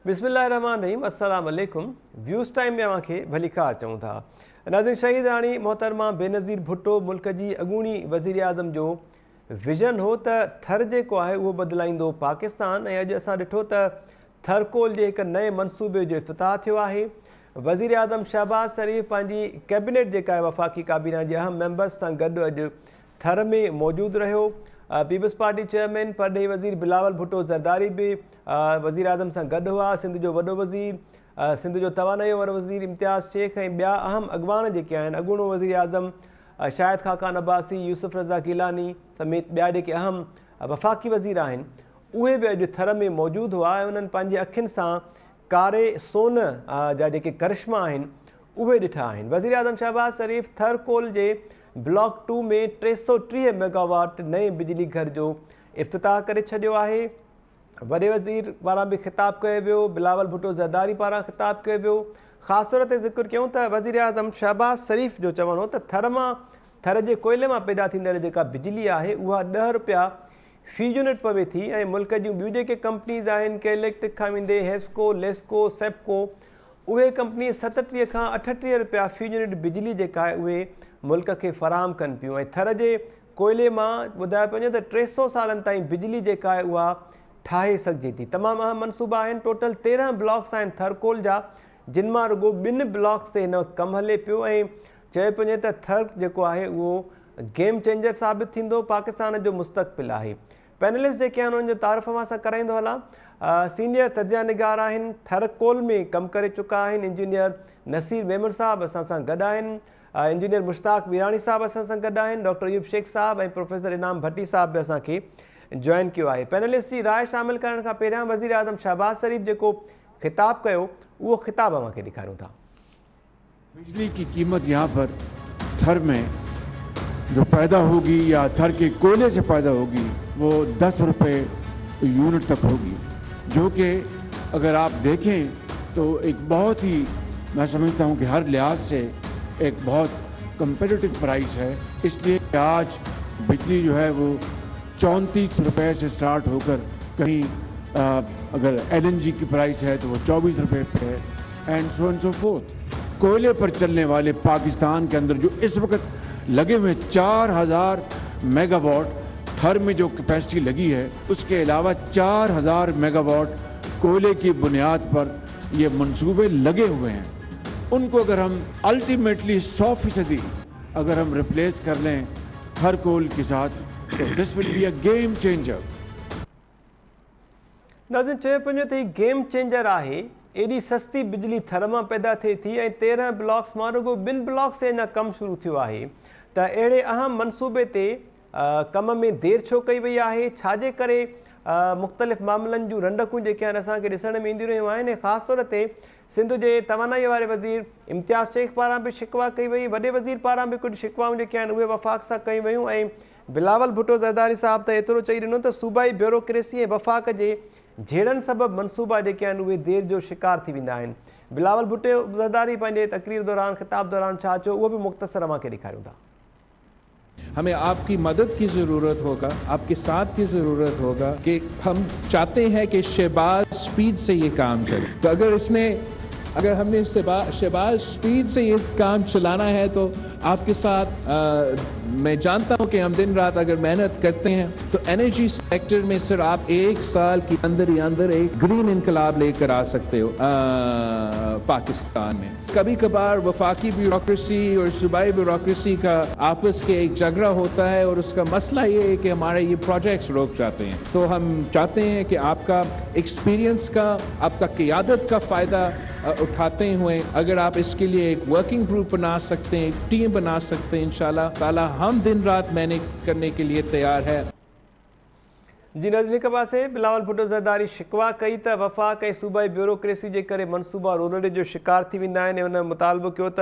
बिस्मिल्लाहिर्रहमानिर्रहीम, अस्सलाम वालेकुम। व्यूज़ टाइम में अव्हांखे भली ख़ैर चऊं था। नाज़रीन, शहीद राणी मोहतरमा बेनज़ीर भुट्टो मुल्क जी अॻूणी वज़ीर आज़म जो विज़न हो त थर जेको आहे उहो बदिलाईंदो पाकिस्तान, ऐं अॼु असां ॾिठो त थरकोल जे हिकु नए मनसूबे जो इफ़्तिताह थियो आहे। वज़ीर आज़म शहबाज़ शरीफ़ पंहिंजी कैबिनेट जेका आहे वफ़ाक़ी काबीना जे अहम मेंबर्स सां गॾु अॼु थर में मौजूदु रहियो। पीपल्स पार्टी चेयरमैन परॾेही वज़ीर बिलावल भुट्टो ज़रदारी बि वज़ीर आज़म सां गॾु हुआ। सिंध जो वॾो वज़ीर, सिंध जो तवानाई वारो वज़ीर इम्तियाज़ शेख ऐं ॿिया अहम अॻवान जेके आहिनि, अॻूणो वज़ीर आज़म शाहिद ख़ाक़ान अब्बासी, यूसुफ रज़ा गिलानी समेत ॿिया जेके अहम वफ़ाक़ी वज़ीर आहिनि, उहे बि अॼु थर में मौजूदु हुआ ऐं उन्हनि पंहिंजे अखियुनि सां कारे सोन जा जेके करिश्मा आहिनि उहे ॾिठा आहिनि। वज़ीर आज़म शहबाज़ शरीफ़ थरकोल जे ब्लॉक 2 में 330 मेगावाट नए बिजली घर जो इफ़्तिताह करे छॾियो आहे। वॾे वज़ीर पारां बि ख़िताबु कयो वियो, बिलावल भुट्टो ज़रदारी पारां ख़िताबु कयो वियो। ख़ासि तौर ते ज़िक्र कयूं त वज़ीर आज़म शहबाज़ शरीफ़ जो चवणु हो त थर जे कोयले मां पैदा थींदड़ जेका बिजली आहे उहा 10 रुपया फ़ी यूनिट पवे थी, ऐं मुल्क जूं ॿियूं जेके कंपनीज़ आहिनि, के इलेक्ट्रिक खां वेंदे हेस्को, लेस्को, सेप्को, उहे कंपनी 37 खां 38 रुपया फ़ी यूनिट बिजली जेका आहे उहे मुल्क खे फ़राहम कनि पियूं। ऐं थर जे कोयले मां ॿुधायो पियो वञे त 300 सालनि ताईं बिजली जेका आहे उहा ठाहे सघिजे थी। तमामु अहम मनसूबा आहिनि। टोटल 13 ब्लॉक्स आहिनि थरकोल जा, जिन मां रुॻो 2 ब्लॉक्स ते हिन वक़्तु कमु हले पियो, ऐं चयो पियो वञे त थर जेको आहे उहो गेम चेंजर साबित थींदो, पाकिस्तान जो मुस्तक़बिल आहे। पैनलिस्ट जेके आहिनि उन्हनि जो तारीफ़ मां सां कराईंदो हलां। सीनियर तजिया निगार आहिनि, थरकोल में कमु करे चुका आहिनि। इंजीनियर नसीर मेमन साहब असां सां गॾु आहिनि, इंजीनियर मुश्ताक वीराणी साहब असां सां गॾु आहिनि, डॉक्टर अयूब शेख साहब ऐं प्रोफेसर इनाम भट्टी साहब बि असांखे जॉइन कयो आहे। पैनलिस्ट जी राय शामिल करण खां पहिरियां वज़ीर आज़म शहबाज़ शरीफ़ जेको ख़िताबु कयो उहो ख़िताबु अव्हांखे ॾेखारियूं था। बिजली की कीमत यहाँ पर थर में जो पैदा होगी या थर के कोयले से पैदा होगी वो 10 रुपये यूनिट तक होगी, जो कि अगर आप देखें तो एक बहुत ही, मैं समझता हूँ कि हर लिहाज से एक बहुत कंपेटिटिव प्राइस है। इसलिए आज बिजली जो है वो 34 रुपये से स्टार्ट होकर कहीं अगर LNG की प्राइस है तो वो 24 रुपये पे है, एंड सो फोर्थ। कोयले पर चलने वाले पाकिस्तान के अंदर जो इस वक्त लगे हुए 4000 मेगावाट थर में जो कैपेसिटी लगी है, उसके अलावा 4000 मेगावाट कोयले की बुनियाद पर ये मंसूबे लगे हुए हैं। उनको अगर हम अल्टीमेटली 100% अगर हम रिप्लेस कर लें थर कोल के साथ, तो this will be a game changer. नाज़रीन, चयो पियो त हीउ गेम चेंजर आहे। एॾी सस्ती बिजली थर मां पैदा थिए थी ऐं 13 ब्लॉक्स मां रुॻो 2 ब्लॉक्स ते अञा कमु शुरू थियो आहे। त अहिड़े अहम मनसूबे ते कम में देरि छो कई वई आहे? छाजे करे मुख़्तलिफ़ मामलनि जूं रंडकूं जेके आहिनि असांखे ॾिसण में ईंदियूं रहियूं आहिनि? ख़ासि तौर ते सिंध जे तवानाई वारे वज़ीर इम्तियाज़ शेख पारां बि शिकवा कई वई, वॾे वज़ीर पारां बि कुझु शिकवाऊं जेके आहिनि उहे वफ़ाक़ सां कयूं वयूं, ऐं बिलावल भुट्टो ज़रदारी साहब त एतिरो चई ॾिनो त सूबाई ब्यूरोक्रेसी ऐं वफ़ाक़ जे झेड़नि सबबु मनसूबा जेके आहिनि उहे देरि जो शिकार थी वेंदा आहिनि। बिलावल भुट्टो ज़रदारी पंहिंजे तक़रीर दौरान ख़िताब दौरान छा चयो उहो बि मुख़्तसर अव्हांखे ॾेखारियूं था। हमें आपकी मदद की ज़रूरत होगा, आपके साथ की ज़रूरत होगा कि हम चाहते हैं कि शहबाज स्पीड से ये काम चले। तो अगर हमने शहबाज स्पीड से ये काम चलाना है तो आपके साथ मैं जानता हूँ कि हम दिन रात अगर मेहनत करते हैं तो एनर्जी सेक्टर में सिर्फ आप 1 साल के अंदर ही अंदर एक ग्रीन इनकलाब लेकर आ सकते हो पाकिस्तान में। कभी कभार वफाकी ब्यूरोक्रेसी और सूबाई ब्यूरोक्रेसी का आपस के एक झगड़ा होता है और उसका मसला ये है कि हमारे ये प्रोजेक्ट्स रुक जाते हैं। तो हम चाहते हैं कि आपका एक्सपीरियंस का, आपका क़ियादत का फ़ायदा उठाते हुए अगर आप इसके लिए एक वर्किंग ग्रुप बना सकते हैं, एक टीम बना सकते हैं, इंशाल्लाह ताला हम दिन रात मेहनत करने के लिए तैयार है। जी नाज़रीन, हिक पासे बिलावल भुट्टो ज़रदारी शिकवा कई त वफ़ाक़ ऐं सूबाई ब्यूरोक्रेसी जे करे मनसूबा रोनड़े जो शिकार थी वेंदा आहिनि। हुन मुतालबो कयो त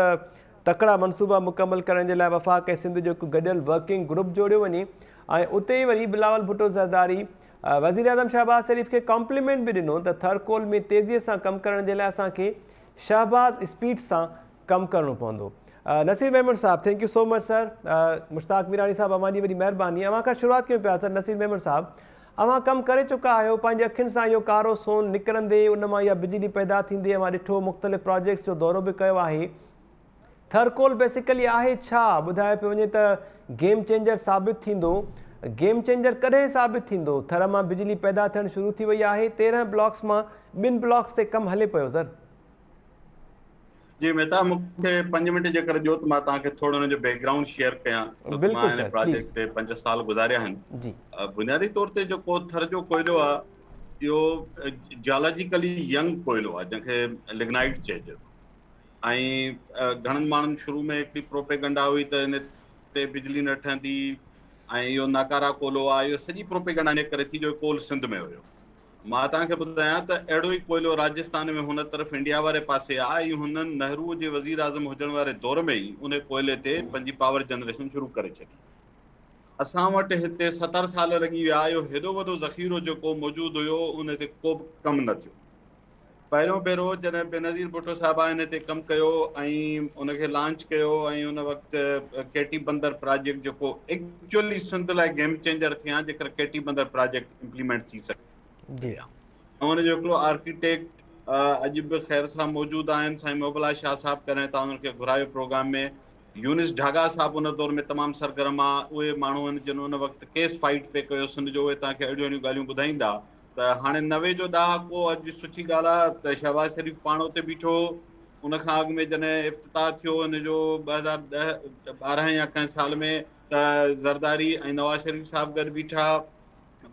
तकड़ा मनसूबा मुकमल करण जे लाइ वफ़ाक़ ऐं सिंध जो हिकु गॾियल वर्किंग ग्रुप जोड़ियो वञे, ऐं उते ई वरी बिलावल भुट्टो ज़रदारी वज़ीर आज़म शहबाज़ शरीफ़ खे कॉम्प्लीमेंट बि ॾिनो त थरकोल में तेज़ीअ सां कमु करण जे लाइ असांखे शहबाज़ स्पीड सां कमु करणो पवंदो। नसीर मेमन साहब, thank you so much sir. Mushtaq Virani साहब, अव्हांजी वॾी महिरबानी। अव्हां खां शुरूआत कयूं पिया सर। नसीर मेमन साहब, अवां कमु करे चुका आहियो, पंहिंजे अखियुनि सां इहो कारो सोन निकिरंदे उन मां इहा बिजली पैदा थींदी, अवां ॾिठो मुख़्तलिफ़ प्रोजेक्ट्स जो दौरो बि कयो आहे। थरकोल बेसिकली आहे छा? ॿुधाए पियो वञे त गेम चेंजर साबित थींदो। गेम चेंजर कॾहिं साबित थींदो? थर मां बिजली पैदा थियणु शुरू थी वई आहे, 13 ब्लॉक्स मां 2 ब्लॉक्स ते कमु हले पियो सर। जी मेहता, मूंखे 5 मिंट जे करे ॾियो त मां तव्हांखे थोरो हुन जो बैकग्राउंड शेयर कयां। बिल्कुलु मां सर, हिन प्रोजेक्ट ते 5 साल गुज़ारिया आहिनि। जी बुनियादी तौर ते जेको थर जो कोयलो आहे इहो जियोलॉजिकली यंग कोयलो आहे, जंहिंखे लिग्नाइट चइजे। ऐं घणनि माण्हुनि शुरू में हिकिड़ी प्रोपेगंडा हुई त हिन ते बिजली न ठहंदी ऐं इहो नाकारा कोयलो आहे। इहो सॼी प्रोपेगंडा इन करे थी जो कोल सिंध में हुयो। मां तव्हांखे ॿुधायां त अहिड़ो ई कोयलो राजस्थान में हुन तरफ़ इंडिया वारे पासे आहे। ऐं हुननि नेहरू जे वज़ीर आज़म हुजण वारे दौर में ई उन कोयले ते पंहिंजी पावर जनरेशन शुरू करे छॾी। असां वटि हिते 70 साल लॻी विया। इहो हेॾो वॾो ज़ख़ीरो जेको मौजूदु हुयो उन ते को बि कमु न थियो। पहिरियों भेरो जॾहिं बेनज़ीर भुट्टो साहिबु हिन ते कमु कयो ऐं उनखे लॉन्च कयो, ऐं उन वक़्तु केटी बंदर प्रोजेक्ट जेको एक्चुअली सिंध लाइ गेम चेंजर थिया, जेकर केटी बंदर प्रोजेक्ट इम्प्लीमेंट थी सघे जी ऐं हुनजो हिकिड़ो आर्किटेक्ट अॼु बि ख़ैर सां मौजूदु आहिनि, साईं मोगला शाह साहिबु करें था उन्हनि खे घुरायो प्रोग्राम में। यूनिस ढागा साहिबु उन दौर में तमामु सरगर्म आहे। उहे माण्हू आहिनि जिन उन वक़्तु केस फाइट पे कयो सिंध जो। उहे तव्हांखे अहिड़ियूं अहिड़ियूं ॻाल्हियूं ॿुधाईंदा त हाणे 90 जो ॾहाको अॼु सुठी ॻाल्हि आहे त शहबाज़ शरीफ़ पाण उते बीठो। उनखां अॻु में जॾहिं इफ़्तिताह थियो हिनजो 2012 या कंहिं साल में, त ज़रदारी ऐं नवाज़ शरीफ़ साहिबु गॾु बीठा।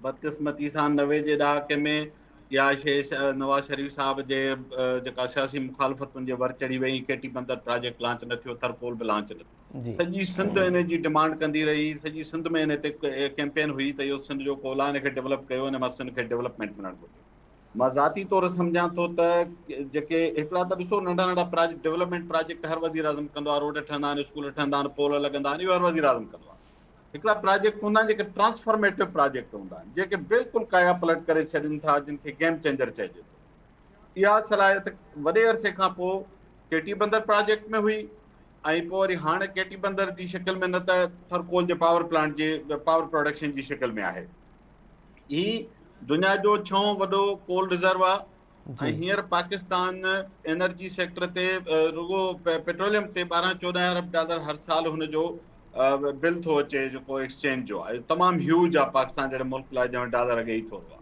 बदकिस्मती सां 90 जे ॾहाके में इहा शइ नवाज़ शरीफ़ साहिब जे जेका सियासी मुखालफ़तुनि जे वर चढ़ी वई। केटी बंदर प्रोजेक्ट लॉन्च न थियो, थरकोल बि लॉन्च न थियो। जी सॼी सिंध इन जी डिमांड कंदी रही। सॼी सिंध में इन ते कैंपेन हुई त इहो सिंध जो कोल आहे, हिनखे डेवलप कयो, हिन मां सिंध खे डेवलपमेंट मिलणु घुरिजे। मां ज़ाती तौर सम्झां थो त जेके हिकिड़ा त ॾिसो नंढा नंढा प्रोजेक्ट डेवलपमेंट प्रोजेक्ट हर वज़ीर आज़म कंदो आहे। रोड ठहंदा आहिनि, स्कूल ठहंदा आहिनि, पोल लॻंदा आहिनि, इहो हर वज़ीर आज़म कंदो आहे। हिकिड़ा प्रोजेक्ट हूंदा आहिनि जेके ट्रांसफॉर्मेटिव प्रोजेक्ट हूंदा आहिनि, जेके बिल्कुलु काया पलट करे छॾनि था, जिनखे गेम चेंजर चइजे थो। इहा सलाहियत वॾे अरसे खां पोइ केटी बंदर प्रोजेक्ट में हुई ऐं पोइ वरी हाणे केटी बंदर जी शिकिल में, न त थरकोल जे पावर प्लांट जे पावर प्रोडक्शन जी शिकिल में आहे। ही दुनिया जो 6हों वॾो कोल रिज़र्व आहे। ऐं हींअर पाकिस्तान एनर्जी सेक्टर ते रुगो पेट्रोलियम ते 12-14 अरब डॉलर हर साल हुनजो बिल थो अचे, जेको एक्सचेंज जो आहे। तमामु ह्यूज आहे पाकिस्तान जहिड़े मुल्क लाइ जंहिं डॉलर अॻे ई थोरो आहे।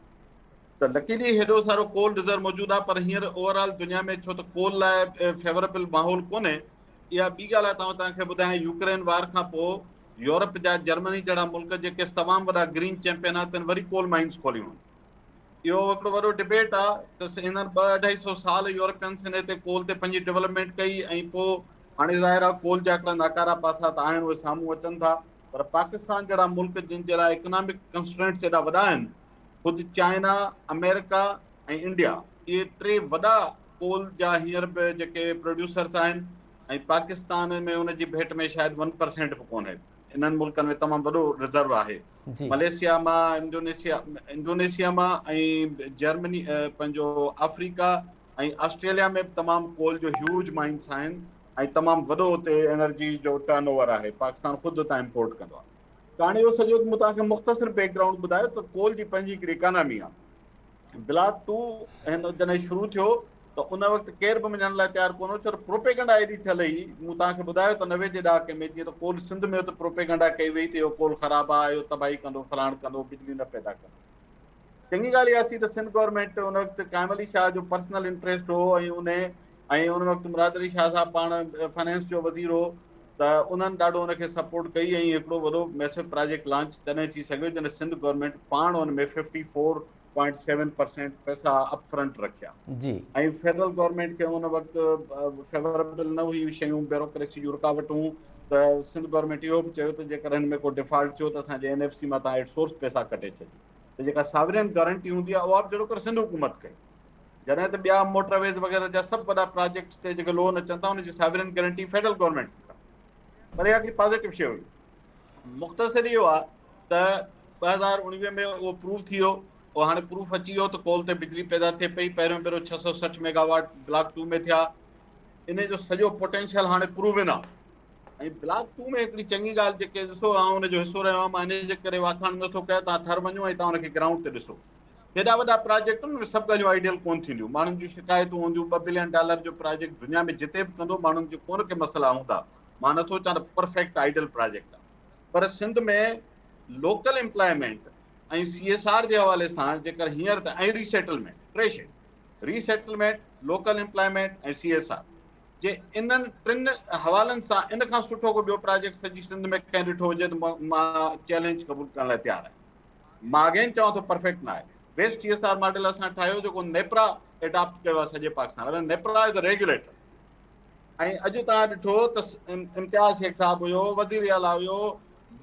त लकीली हेॾो सारो कोल रिज़र्व मौजूदु आहे, पर हींअर ओवरऑल दुनिया में छो त कोल लाइ फेवरेबल माहौल कोन्हे। इहा ॿी ॻाल्हि आहे। तव्हांखे ॿुधायां, यूक्रेन वार खां पोइ यूरोप जा जर्मनी जहिड़ा मुल्क जेके तमामु वॾा ग्रीन चैंपियन आहे, तिन वरी कोल माइंस खोलियूं आहिनि। इहो हिकिड़ो वॾो डिबेट आहे त हिननि 200-250 साल यूरोपियंस हिन ते कोल ते पंहिंजी डेवलपमेंट कई ऐं पोइ हाणे ज़ाहिर आहे कोल जा हिकिड़ा नाकारा पासा त आहिनि, उहे साम्हूं अचनि था। पर पाकिस्तान जहिड़ा मुल्क जिन जे लाइ इकोनॉमिक कंस्ट्रेंट्स एॾा वॾा आहिनि, ख़ुदि चाइना, अमेरिका ऐं इंडिया, इहे 3 वॾा कोल जा हींअर बि जेके प्रोड्यूसर्स आहिनि। ऐं पाकिस्तान में उनजी भेट में शायदि 1% बि कोन्हे। इन्हनि मुल्कनि में तमामु वॾो रिज़र्व आहे। मलेशिया मां, इंडोनेशिया मां ऐं जर्मनी, पंहिंजो अफ्रीका ऐं ऑस्ट्रेलिया में बि तमामु कोल जो ह्यूज माइंस आहिनि ऐं तमामु वॾो हुते एनर्जी जो टर्नओवर आहे। पाकिस्तान ख़ुदि उतां इम्पोर्ट कंदो आहे। त हाणे इहो सॼो मूं तव्हांखे मुख़्तसिर बैकग्राउंड ॿुधायो त कोल जी पंहिंजी हिकिड़ी इकानमी आहे। ब्लॉक 2 हिन जॾहिं शुरू थियो त उन वक़्तु केर बि मञण लाइ तयारु कोन हो, छो त प्रोपेगंडा एॾी थियल हुई। मूं तव्हांखे ॿुधायो त 90 जे ॾहाके में जीअं त कोल सिंध में त प्रोपेगंडा कई वई त इहो कोल ख़राबु आहे, इहो तबाही कंदो, फलाण कंदो, बिजली न पैदा कंदो। चङी ॻाल्हि इहा थी त सिंध गवर्नमेंट उन वक़्तु काइम अली शाह जो पर्सनल इंट्रस्ट हो ऐं उन वक़्तु मुराद अली शाह साहिबु पाण फाइनेंस जो वज़ीर हो, त उन्हनि ॾाढो उनखे सपोर्ट कई ऐं हिकिड़ो वॾो मैसिव प्रोजेक्ट लॉन्च तॾहिं थी सघियो जॾहिं सिंध गवर्नमेंट पाण उन में 54.7% पैसा अपफ्रंट रखिया। ऐं फेडरल गवर्नमेंट खे उन वक़्तु फेवरेबल न हुई शयूं, ब्यूरोक्रेसी जूं रुकावटूं। त सिंध गवर्नमेंट इहो बि चयो त जेकर हिन में को डिफॉल्ट थियो त असांजे NFC मां तव्हां सोर्स पैसा कटे छॾियो। त जेका सावरियन गारंटी हूंदी आहे उहा बि जहिड़ो करे सिंध हुकूमत कई। जॾहिं त ॿिया मोटरवेज़ वग़ैरह जा सभु वॾा प्रोजेक्ट्स ते जेके लोन अचनि था उनजी सावरियन गारंटी फेडरल गवर्नमेंट थी करे। पर इहा हिकिड़ी पॉज़िटिव शइ हुई। मुख़्तसिर इहो आहे त 2019 में उहो प्रूव थी वियो। उहो हाणे प्रूफ अची वियो त कोल ते बिजली पैदा थिए पई। पहिरियों भेरो 660 मेगावाट ब्लॉक 2 में थिया। इन जो सॼो पोटेंशियल हाणे प्रूवन आहे ऐं ब्लॉक 2 में हिकिड़ी चङी ॻाल्हि जेके ॾिसो आउं हुनजो हिसो रहियो आहियां, मां इन जे करे वाखाण नथो कयां, तव्हां थर वञो ऐं तव्हां हुनखे ग्राउंड ते ॾिसो। हेॾा वॾा प्रोजेक्ट आहिनि, सभु ॻाल्हियूं आइडियल कोन थींदियूं, माण्हुनि जूं शिकायतूं हूंदियूं। $2 बिलियन जो प्रोजेक्ट दुनिया में जिते बि कंदो माण्हुनि जो कोन के मसइला हूंदा। मां नथो चवां त परफेक्ट आइडियल प्रोजेक्ट आहे, पर सिंध में लोकल एम्प्लॉयमेंट ऐं CSR जे हवाले सां जेकर हींअर त ऐं रीसेटलमेंट, टे शयूं, रीसेटलमेंट, लोकल एम्प्लॉयमेंट ऐं CSR, जे इन्हनि टिनि हवालनि सां इन खां सुठो को ॿियो प्रोजेक्ट सॼी सिंध में कंहिं ॾिठो हुजे त मां चैलेंज क़बूल करण लाइ तयारु आहियां। मां अगेन चवां थो परफेक्ट न आहे। बेस्ट CSR मॉडल असां ठाहियो जेको नेपरा एडॉप्ट कयो आहे सॼे Pakistan. NEPRA is a regulator. ऐं अॼु तव्हां ॾिठो त इम्तियाज़ शेख साहब हुयो, वज़ीर आला हुयो,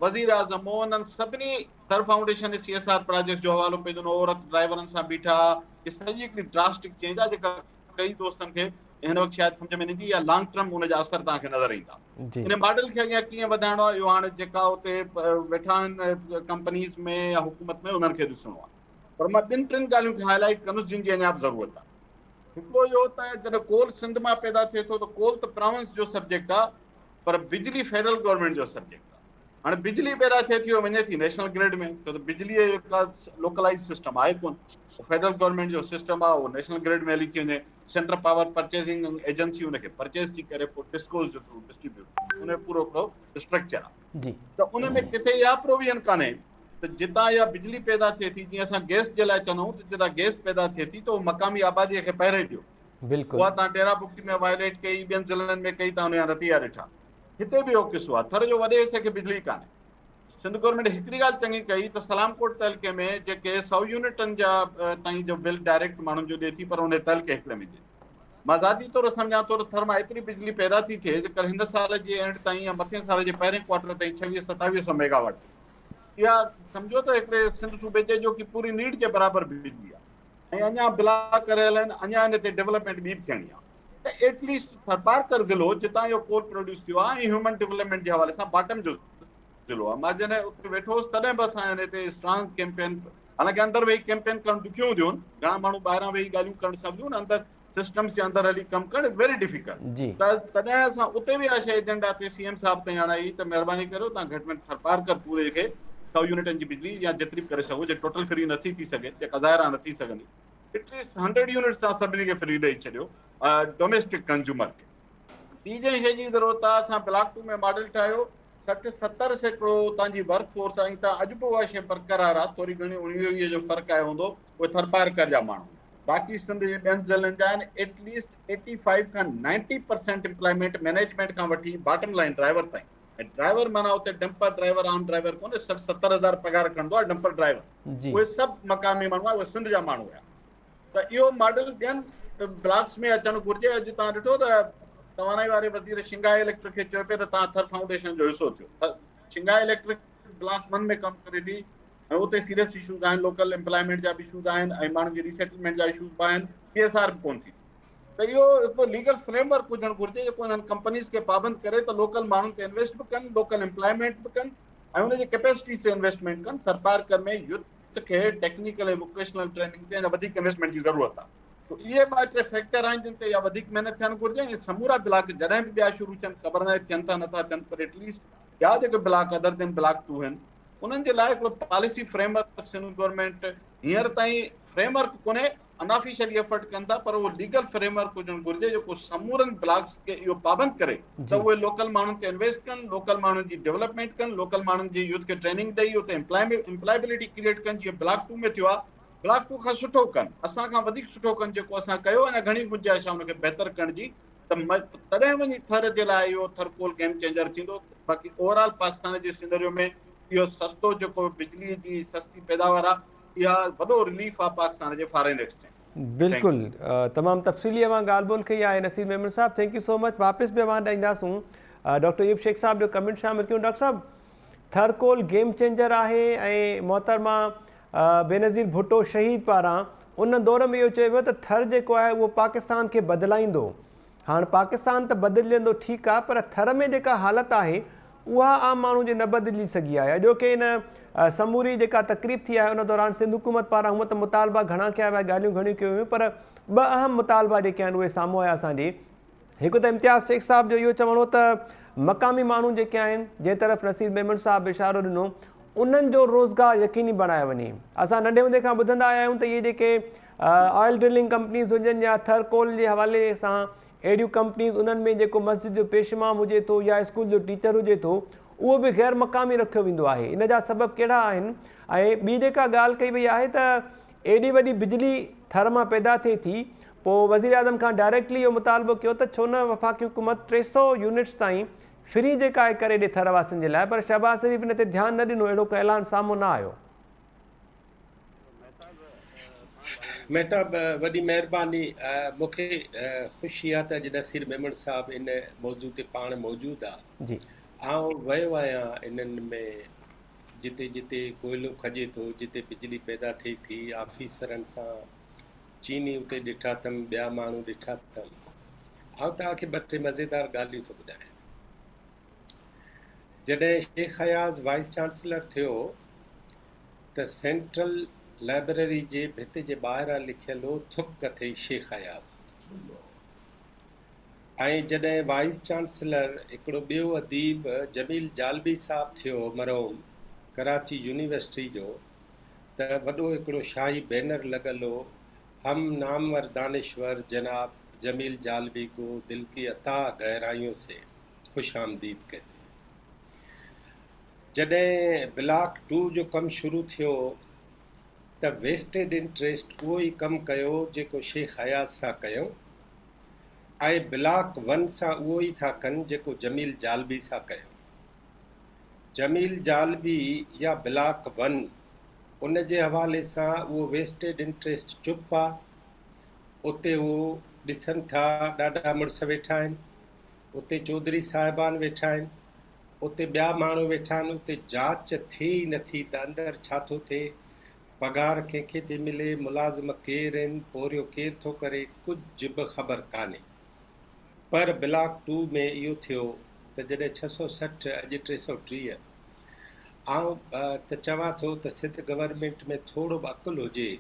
वज़ीर आज़म हो, उन्हनि सभिनी थर फाउंडेशन जे CSR प्रोजेक्ट जो हवालो पियो ॾिनो, औरत ड्राइवरनि सां बीठा। इहा सॼी हिकिड़ी ड्रास्टिक चेंज आहे जेका कई दोस्तनि खे हिन वक़्तु शायदि सम्झ में न ईंदी, या लॉन्ग टर्म हुनजा असर तव्हांखे नज़र ईंदा। जी इन मॉडल खे अॻियां कीअं वधाइणो आहे, इहो हाणे जेका उते वेठा आहिनि कंपनीज़ में या हुकूमत में, उन्हनि खे ॾिसणो आहे। पर मां ॿिनि टिनि ॻाल्हियुनि खे हाईलाइट कंदुसि जिन जी अञा बि ज़रूरत आहे। हिकिड़ो इहो त जॾहिं कोल सिंध मां पैदा थिए थो त कोल त प्रोविंस जो सब्जेक्ट आहे, पर बिजली फेडरल गवर्नमेंट जो सब्जेक्ट आहे। हाणे बिजली पैदा थिए थी वञे थी नेशनल ग्रिड में, छो त बिजलीअ जो का लोकलाइज सिस्टम आहे कोन। फेडरल गवर्नमेंट जो सिस्टम आहे, उहो नेशनल ग्रिड में हली थी वञे। सेंट्रल पावर परचेसिंग एजेंसी हुनखे परचेस थी करे पोइ डिस्कोस जो थ्रू डिस्ट्रीब्यूट, उन पूरो हिकिड़ो स्ट्रक्चर आहे। जी त उन में किथे इहा प्रोविजन कान्हे त जितां इहा बिजली पैदा थिए थी, जीअं असां गैस जे लाइ चवंदा आहियूं त जितां गैस पैदा थिए थी त उहो मक़ामी आबादीअ खे पहिरें ॾियो। बिल्कुलु उहा तव्हां डेरा बुक्की में वायलेट कई, ॿियनि ज़िलनि में कई, तव्हां हुनजा नतीजा ॾिठा। हिते बि इहो किस्सो आहे, थर जो वॾे हिसे खे बिजली कान्हे। सिंध गवर्नमेंट हिकिड़ी ॻाल्हि चङी कई त सलामकोट तहलके में जेके 100 यूनिटनि जा ताईं जो बिल डायरेक्ट माण्हुनि जो ॾिए थी, पर उन तहलके हिकिड़े में ॾिए। मां ज़ाती तौर सम्झां थो त थर मां एतिरी बिजली पैदा थी थिए जेकर हिन साल जे एंड ताईं या मथे साल जे पहिरें क्वार्टर ताईं 2600-2700 मेगावाट, इहा सम्झो त हिकिड़े सिंध सूबे जे जो की पूरी नीड जे बराबरि बिजली आहे। ऐं अञा ब्लॉक करे हलनि, अञा हिन ते डेवलपमेंट ॿी बि थियणी आहे। त एटलीस्ट थरपारकर ज़िलो जितां इहो कोल प्रोड्यूस थियो आहे, ऐं ह्यूमन डेवलपमेंट जे हवाले सां बॉटम जो ज़िलो आहे। मां जॾहिं उते वेठो हुउसि तॾहिं बि असां हिन ते स्ट्रांग कैंपेन, हालांकि अंदरि वेही कैंपेन करणु ॾुखियूं हूंदियूं आहिनि, घणा माण्हू ॿाहिरां वेही ॻाल्हियूं करणु सघियूं, अंदरि सिस्टम्स जे अंदरि हली कमु करणु इज़ वेरी डिफिकल्ट। जी त तॾहिं असां उते बि इहा शइ एजेंडा ते CM साहिब ताईं आणाई त महिरबानी करियो तव्हां घटि में घटि थरपारकर पूरे खे 100 यूनिटनि जी बिजली या जेतिरी बि करे सघो, जे टोटल फ्री नथी थी सघे, जेका ज़ाहिर नथी सघंदी, एटलीस्ट 100 यूनिट्स तव्हां सभिनी खे फ्री ॾेई छॾियो डोमेस्टिक कंज्यूमर खे। ॿी जंहिं शइ जी ज़रूरत आहे, असां ब्लॉक 2 में मॉडल ठाहियो, 60-70% तव्हांजी वर्क फोर्स आहे, त अॼु बि उहा शइ बरक़रार आहे, थोरी घणी 19-20 जो फ़र्क़ु आयो हूंदो, उहे थरपारकर जा माण्हू। बाक़ी सिंध जे ॿियनि ज़िलनि जा आहिनि। एटलीस्ट 85 खां 90% एम्प्लॉयमेंट मैनेजमेंट खां वठी बॉटम लाइन ड्राइवर ताईं। ऐं ड्राइवर माना उते डंपर ड्राइवर, आम ड्राइवर कोन्हे, 60-70 हज़ार पघार खणंदो आहे डंपर ड्राइवर, जी उहे सभु मक़ामी माण्हू आहे, उहे सिंध जा माण्हू हुया। त इहो मॉडल ॿियनि ब्लॉक्स में अचणु घुरिजे। अॼु तव्हां ॾिठो त तवानाई वारे वज़ीर शिंगाई इलेक्ट्रिक खे चयो पिए त तव्हां थर फाउंडेशन जो हिसो थियो। शिंगाई इलेक्ट्रिक ब्लॉक 1 में कमु करे थी, ऐं उते सीरियस इशूज़ आहिनि, लोकल एम्प्लॉयमेंट जा बि इशूज़ आहिनि, ऐं माण्हुनि जी रीसेटलमेंट जा इशूज़ बि आहिनि, CSR बि कोन थी। त इहो हिकिड़ो लीगल फ्रेमवर्क हुजणु घुरिजे जेको हिननि कंपनीज़ खे पाबंद करे त लोकल माण्हुनि ते इन्वेस्ट बि कनि, लोकल एम्प्लॉयमेंट बि कनि, ऐं हुनजी कैपेसिटीज़ ते इन्वेस्टमेंट कनि। थरपारकर में यूथ खे टेक्निकल ऐं वोकेशनल ट्रेनिंग ते वधीक इन्वेस्टमेंट जी ज़रूरत आहे। त इहे 2-3 फैक्टर आहिनि जिन ते इहा वधीक महिनत थियणु घुरिजे। ऐं समूरा ब्लॉक जॾहिं बि ॿिया शुरू थियनि, ख़बर न आहे थियनि था नथा थियनि, पर एटलीस्ट ॿिया जेके ब्लॉक अदर देन ब्लॉक 2 आहिनि, उन्हनि जे लाइ हिकिड़ो पॉलिसी फ्रेमवर्क सिंध गवर्नमेंट हींअर ताईं फ्रेमवर्क कोन्हे, अनऑफिशियली एफर्ट कनि था, पर उहो लीगल फ्रेमवर्क हुजणु घुरिजे जेको समूरनि ब्लॉक्स खे इहो पाबंद करे त उहे लोकल माण्हुनि ते इन्वेस्ट कनि, लोकल माण्हुनि जी डेवलपमेंट कनि, लोकल माण्हुनि जी यूथ खे ट्रेनिंग ॾेई उते एम्प्लॉयबिलिटी क्रिएट कनि, जीअं ब्लॉक 2 में थियो आहे। ब्लॉक 2 खां सुठो कनि, असां खां वधीक सुठो कनि जेको असां कयो, अञा घणी गुंजाइश आहे हुनखे बहितर करण जी। त तॾहिं वञी थर जे लाइ इहो थरकोल गेम चेंजर थींदो। बाक़ी ओवरऑल पाकिस्तान जे सिनेरियो में इहो सस्तो जेको बिजली जी सस्ती पैदावार आहे, इहा वॾो रिलीफ आहे पाकिस्तान जे फॉरेन एक्सचेंज। बिल्कुलु तमामु तफ़सीली अवां ॻाल्हि ॿोल कई आहे नसीर मेमन साहब, थैंक यू सो मच। वापसि बि अवां ॾींदासूं डॉक्टर अयूब शेख साहब जो कमेंट शामिल कयूं। डॉक्टर साहब, थरकोल गेम चेंजर आहे ऐं मोहतरमा बेनज़ीर भुट्टो शहीद पारां उन दौर में इहो चयो वियो त थर जेको आहे उहो पाकिस्तान खे बदिलाईंदो। हाणे पाकिस्तान त बदिलजंदो ठीकु आहे, पर थर में जेका हालत आहे उहा आम माण्हू जे न बदिली सघी आहे। अॼोके इन समूरी जेका तकरीब थी आहे उन दौरान सिंध हुकूमत पारां हूअं त मुतालबा घणा कया विया, ॻाल्हियूं घणियूं कयूं हुयूं, पर 2 अहम मुतालबा जेके आहिनि उहे साम्हूं आया असांजे। हिकु त इम्तियाज़ शेख साहब जो इहो चवणो त मक़ामी माण्हू जेके आहिनि जंहिं तरफ़ नसीर मेमन साहब इशारो ॾिनो उन्हनि जो रोज़गार यकीनी बणायो वञे। असां नंढे हूंदे खां ॿुधंदा आया आहियूं त इहे जेके ऑयल ड्रिलिंग कंपनीज़ हुजनि या थर कोल जे हवाले सां अहिड़ियूं कंपनीज़ उन्हनि में जेको मस्जिद जो पेशमाम हुजे थो या स्कूल जो टीचर हुजे थो उहो बि गैर मक़ामी रखियो वेंदो आहे। इन जा सबबु कहिड़ा आहिनि? ऐं ॿी जेका ॻाल्हि कई वई आहे त एॾी वॾी बिजली थर मां पैदा थिए थी, पोइ वज़ीर आज़म खां डायरेक्टली इहो मुतालबो कयो त छो न वफ़ाक़ी हुकूमत 300 यूनिट्स ताईं फ्री जेका आहे करे ॾे थर वासियुनि जे लाइ, पर शहबाज़ शरीफ़ इन ते ध्यानु न ॾिनो, अहिड़ो को ऐलान साम्हूं न आयो। महताब वॾी महिरबानी। मूंखे ख़ुशी आहे त अॼु नसीर मेमन साहब इन मौज़ू ते पाण मौजूदु आहे। जी, आउं वियो आहियां इन्हनि में जिते जिते कोयलो खॼे थो, जिते बिजली पैदा थिए थी, ऑफिसरनि सां चीनी उते ॾिठा अथमि, ॿिया माण्हू ॾिठा अथमि। आउं तव्हांखे ॿ टे मज़ेदार ॻाल्हियूं थो ॿुधायां। जॾहिं शेख हयाज़ वाइस चांसलर थियो त सेंट्रल लाइब्रेरी जे भित जे ॿाहिरां लिखियल हो थुक अथई शेख हयाज़। ऐं जॾहिं वाइस चांसलर हिकिड़ो ॿियो अदीब जमील जालबी साहब थियो मरहूम कराची यूनिवर्सिटी जो, त वॾो हिकिड़ो शाही बैनर लॻल हो, हम नामवर दानिश्वर जनाब जमील जालबी को दिल की अताह गहराइयों से खुश आमदीद कई। जॾहिं ब्लॉक 2 जो कमु शुरू थियो त वेस्टेड इंट्रस्ट उहो ई कमु कयो जेको शेख हयाज़ सां कयूं, ऐं ब्लॉक 1 सां उहो ई था कनि जेको जमील जालबी सां कयूं। जमील जालबी या ब्लॉक 1 उन जे हवाले सां उहो वेस्टेड इंट्रस्ट चुप आहे। उते उहो ॾिसनि था ॾाढा मुड़ुस वेठा आहिनि, उते चौधरी साहिबान वेठा आहिनि, उते ॿिया माण्हू वेठा आहिनि, उते जांच थिए ई नथी त अंदरि छा थो थिए, पघार कंहिंखे थी मिले, मुलाज़िम केरु आहिनि, पोरियो केरु थो करे, कुझु बि ख़बर कान्हे। पर ब्लॉक 2 में इहो थियो त जॾहिं 660 अॼु 330, आउं त चवां थो त सिंध गवर्नमेंट में थोरो बि अकुलु हुजे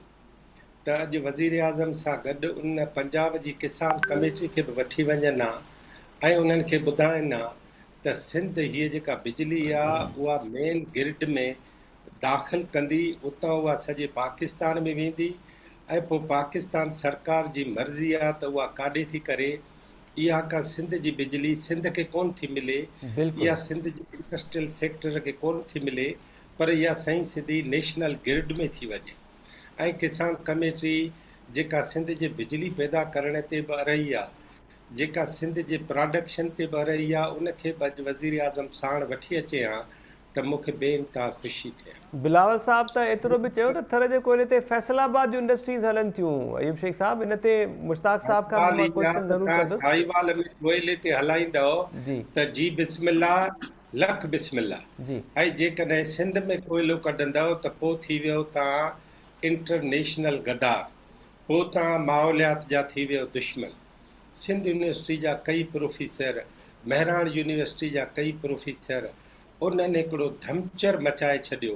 त अॼु वज़ीर आज़म सां गॾु उन पंजाब जी किसान कमेटी खे बि वठी वञनि हा ऐं उन्हनि खे ॿुधाइनि हा त सिंध हीअ जेका बिजली आहे उहा मेन ग्रिड में दाख़िल कंदी, उतां उहा सॼे पाकिस्तान में वेंदी ऐं पोइ पाकिस्तान सरकार जी मर्ज़ी आहे त उहा काॾे थी करे। इहा का सिंध जी बिजली सिंध खे कोन थी मिले, इहा सिंध जी इंडस्ट्रियल सेक्टर खे कोन थी मिले, पर इहा सही सिधी नेशनल ग्रिड में थी वञे। ऐं किसान कमेटी जेका सिंध जे बिजली पैदा करण ते बि रही आहे, जेका सिंध जे प्रोडक्शन ते बि रही आहे, उनखे बि अॼु वज़ीर आज़म साण वठी अचे हा त मूंखे बेइंतहा ख़ुशी थिए। बिलावल साहब त एतिरो बि चयो त थर जे कोयले ते फैसलाबाद जूं इंडस्ट्रीज़ हलनि थियूं। अयूब शेख साहब, इन ते मुश्ताक साहब खां मां क्वेश्चन ज़रूरु कंदुसि। साहिवाल में कोयले ते हलाईंदव जी त जी बिस्मिल्लाह लख बिस्मिल्लाह। जी ऐं जेकॾहिं सिंध में कोयलो कढंदव त पोइ थी वियो तव्हां इंटरनेशनल गदार, पोइ तव्हां माहौलियात जा थी वियो दुश्मन। सिंध यूनिवर्सिटी जा कई प्रोफेसर, महराण यूनिवर्सिटी जा कई प्रोफेसर, उन्हनि हिकिड़ो धमचर मचाए छॾियो।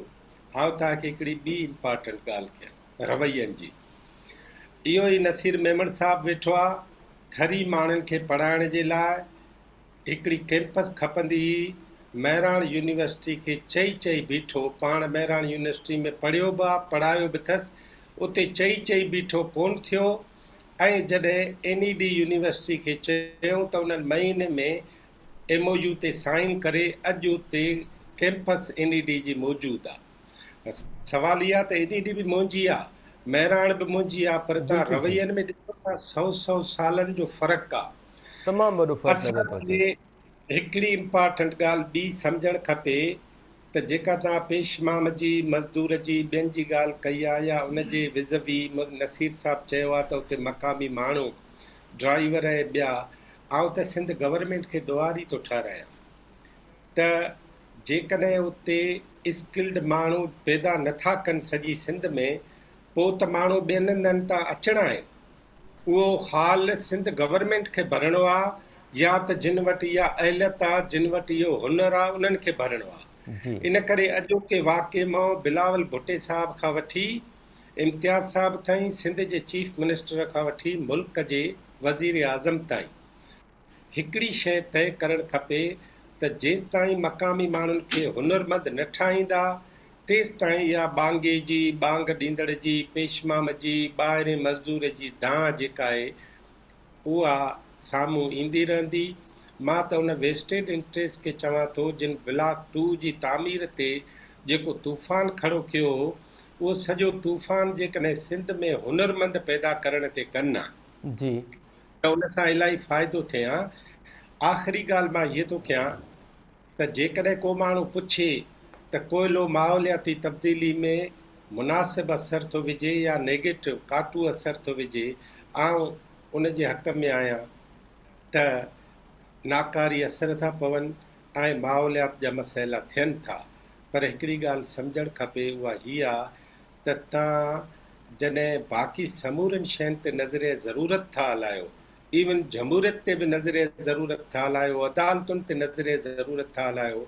हाणे तव्हांखे हिकिड़ी ॿी इम्पॉर्टेंट ॻाल्हि कयां रवैयनि जी। इहो ई नसीर मेमन साहब वेठो आहे, थरी माण्हुनि खे पढ़ाइण जे लाइ हिकिड़ी कैंपस खपंदी हुई। महराण यूनिवर्सिटी खे चई बीठो, पाण महराण यूनिवर्सिटी में पढ़ियो बि आहे, पढ़ायो बि अथसि, उते चई बीठो कोन थियो। ऐं जॾहिं NED यूनिवर्सिटी खे चयूं त उन्हनि महीने में MOU ते साइन करे अॼु उते कैंपस NED जी मौजूदु आहे। सवाल इहा त NED बि मुंहिंजी आहे, महराण बि मुंहिंजी आहे, पर तव्हां रवैयनि में ॾिसो था 100 सालनि जो फ़र्क़ु आहे। तमामु वॾो फ़र्क़ु नज़र थो अचे। हिकिड़ी इम्पॉर्टेंट ॻाल्हि ॿी सम्झणु खपे त जेका तव्हां पेशमाम जी मज़दूर जी ॿियनि जी ॻाल्हि कई आहे या उनजे विज़वी नसीर साहब चयो आहे त उते मक़ामी माण्हू ड्राइवर ऐं ॿिया, आउं त सिंध गवर्नमेंट खे ॾुआरी थो ठारायां त जेकॾहिं उते स्किल्ड माण्हू पैदा नथा कनि सॼी सिंध में, पोइ त माण्हू ॿियनि हंधनि तां अचिणा आहिनि। उहो हाल सिंध गवर्नमेंट खे भरिणो आहे या त जिन वटि इहा अहलियत आहे, जिन वटि इहो हुनर आहे, उन्हनि खे भरिणो आहे। इन करे अॼोके वाक़े मां बिलावल भुट्टे साहब खां वठी इम्तियाज़ साहब ताईं, सिंध जे चीफ मिनिस्टर खां वठी मुल्क जे वज़ीर आज़म ताईं हिकिड़ी शइ तय करणु खपे त जेसि ताईं मक़ामी माण्हुनि खे हुनरमंद न ठाहींदा तेसि ताईं इहा बांगे जी बांग ॾींदड़ जी पेशमाम जी ॿाहिरें मज़दूर जी दांह जेका आहे उहा साम्हूं ईंदी रहंदी। मां त उन वेस्टेड इंट्रस्ट खे चवां थो जिन ब्लॉक 2 जी तामीर ते जेको तूफ़ान खड़ो कयो हो उहो सॼो तूफ़ान जेकॾहिं सिंध में हुनरमंद पैदा करण ते कनि हा जी त उन सां इलाही फ़ाइदो थिए हा। आख़िरी ॻाल्हि मां इहे थो कयां त जेकॾहिं को माण्हू पुछे त कोयलो माहौलियाती तब्दीली में मुनासिब असर थो विझे या नेगेटिव काटू असर थो विझे, आउं उन जे हक़ में आहियां त नाकारी असर था पवनि ऐं माहौलियात जा मसइला थियनि था। पर हिकिड़ी ॻाल्हि सम्झणु खपे, उहा हीअ आहे त तव्हां जॾहिं बाक़ी समूरनि शयुनि ते नज़रिए ज़रूरत था हलायो, इवन जमहूरियत ते बि नज़रिए ज़रूरत था हलायो, अदालतुनि ते नज़रिए ज़रूरत था हलायो,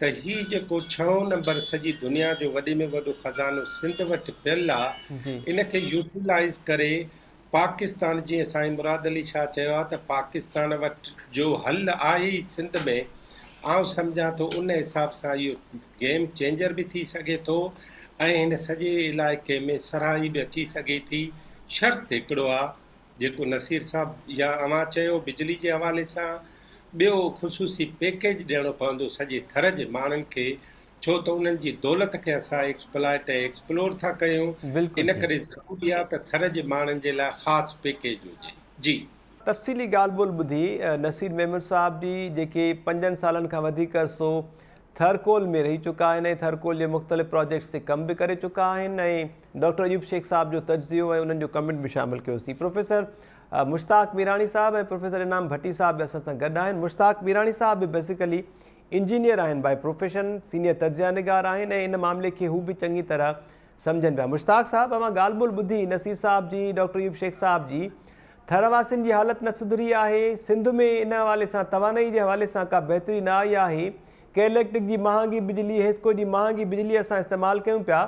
त हीअ जेको 6 नंबर सॼी दुनिया जो वॾे में वॾो ख़ज़ानो सिंध वटि पियल आहे, जी इनखे यूटिलाइज़ करे पाकिस्तान, जीअं साईं मुराद अली शाह चयो आहे त पाकिस्तान वटि जो हल आहे ई सिंध में, आउं सम्झां थो उन हिसाब सां इहो गेम चेंजर बि थी सघे थो ऐं हिन सॼे इलाइक़े में सराही बि अची सघे थी। शर्त हिकिड़ो आहे जेको नसीर साहब या अवां चयो बिजली जे हवाले सां, ॿियो ख़ुशूसी पैकेज ॾियणो पवंदो सॼे थर जे माण्हुनि खे, छो त उन्हनि जी दौलत खे असां एक्सप्लॉइट ऐं एक्सप्लोर था कयूं। बिल्कुलु इन जी। करे ज़रूरी आहे त थर जे माण्हुनि जे लाइ ख़ासि पैकेज हुजे। जी तफ़सीली ॻाल्हि ॿोल ॿुधी नसीर मेमन साहब जी, जेके 5 सालनि खां वधीक अरसो थरकोल में रही चुका आहिनि ऐं थरकोल जे मुख़्तलिफ़ प्रोजेक्ट्स ते कमु बि करे चुका आहिनि, ऐं डॉक्टर अयूब शेख साहब जो तजियो ऐं उन्हनि जो कमेंट बि शामिलु कयोसीं। प्रोफेसर मुश्ताक मीरानी साहब ऐं प्रोफेसर इनाम भट्टी साहब बि असां सां गॾु आहिनि। मुश्ताक मीरानी साहब बि बेसिकली इंजीनियर आहिनि बाय प्रोफेशन, सीनियर तजिया निगार आहिनि ऐं इन मामले खे हू बि चङी तरह सम्झनि पिया। मुश्ताक साहब, अवां ॻाल्हि ॿोल ॿुधी नसीर साहब जी, डॉक्टर अयूब शेख साहब जी, थरवासियुनि जी हालत न सुधरी आहे, सिंध में इन हवाले सां तवानाई जे हवाले सां का बहितरी न आई आहे, के इलेक्ट्रिक जी महांगी बिजली, हेस्को जी महांगी बिजली असां इस्तेमालु कयूं पिया,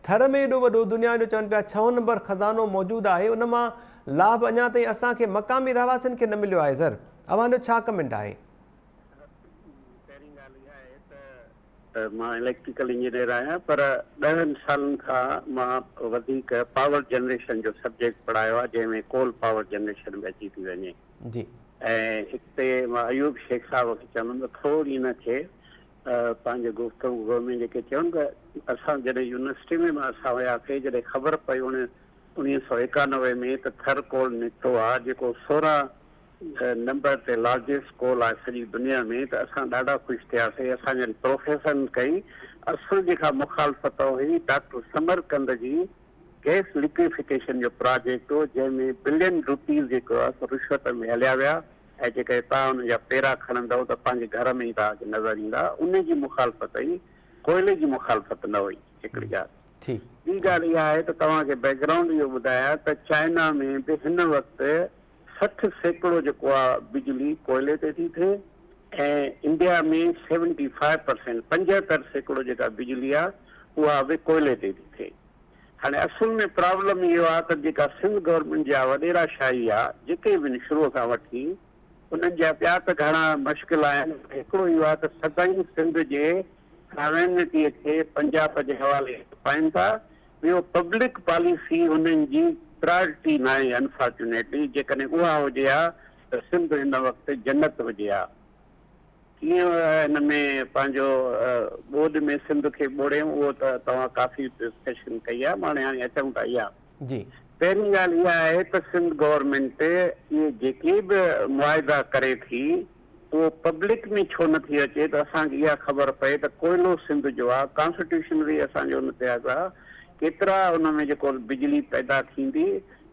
थर में एॾो वॾो दुनिया जो चवनि पिया 6 नंबर ख़ज़ानो मौजूदु आहे, उन मां लाभ अञा ताईं असांखे मक़ामी रहवासियुनि खे न मिलियो आहे। सर, अव्हांजो छा कमेंट आहे? पहिरीं ॻाल्हि इहा आहे त मां इलेक्ट्रिकल इंजीनियर आहियां, पर 10 सालनि खां मां वधीक पावर जनरेशन जो सब्जेक्ट पढ़ायो आहे, जंहिंमें कोल पावर जनरेशन में अची थी वञे। जी ऐं हिते मां अयूब शेख साहब खे चवंदुमि थोरी हिनखे पंहिंजे गुफ़्तगू में जेके चवनि था, असां जॾहिं यूनिवर्सिटी में असां वियासीं, जॾहिं ख़बर पई 1991 में त थरकोल निकितो आहे, जेको 16 नंबर ते लार्जेस्ट कोल आहे सॼी दुनिया में, त असां ॾाढा ख़ुशि थियासीं। असांजनि प्रोफेसरनि कई। असुल जेका मुखालफ़त हुई डॉक्टर समरकंद जी गैस लिक्विफिकेशन जो प्रोजेक्ट हो, जंहिंमें बिलियन रुपीज़ जेको आहे रिश्वत में हलिया विया, ऐं जेके तव्हां हुन जा पेरा खणंदव त पंहिंजे घर में ई तव्हांखे नज़र ईंदा। उन जी मुखालफ़त हुई, कोयले जी मुखालफ़त न हुई। हिकिड़ी ॻाल्हि। ॿी ॻाल्हि इहा आहे त तव्हांखे बैकग्राउंड इहो ॿुधाया त चाइना में बि हिन वक़्तु 60% जेको आहे बिजली कोयले ते थी थिए, ऐं इंडिया में 75% 75% जेका बिजली आहे उहा बि कोयले ते थी थिए। हाणे असुल में प्रॉब्लम इहो आहे त जेका सिंध गवर्नमेंट जा वॾेरा शाही आहे, जेके बि शुरूअ खां वठी, उन्हनि जा ॿिया त घणा मुश्किल आहिनि। हिकिड़ो इहो आहे त सदाईं सिंध जे सॉवेरेनिटीअ खे पंजाब जे हवाले पाइनि था। ॿियो पब्लिक पॉलिसी उन्हनि जी प्रायोरिटी न आहे अनफॉर्चुनेटली। जेकॾहिं उहा हुजे हा त सिंध हिन वक़्तु जन्नत हुजे हा। कीअं हिन में पंहिंजो ॿोॾ में सिंध खे ॿोड़ियूं, उहो त तव्हां काफ़ी डिस्कशन कई आहे, मां हाणे अचूं था इहा। जी पहिरीं ॻाल्हि इहा आहे त सिंध गवर्नमेंट इहे जेके बि मुआइदा करे थी, उहो पब्लिक में छो नथी अचे, त असांखे इहा ख़बर पए त कोयलो सिंध जो आहे, कॉन्स्टिट्यूशनली असांजो हुन ते आहे, केतिरा हुन में जेको बिजली पैदा थींदी,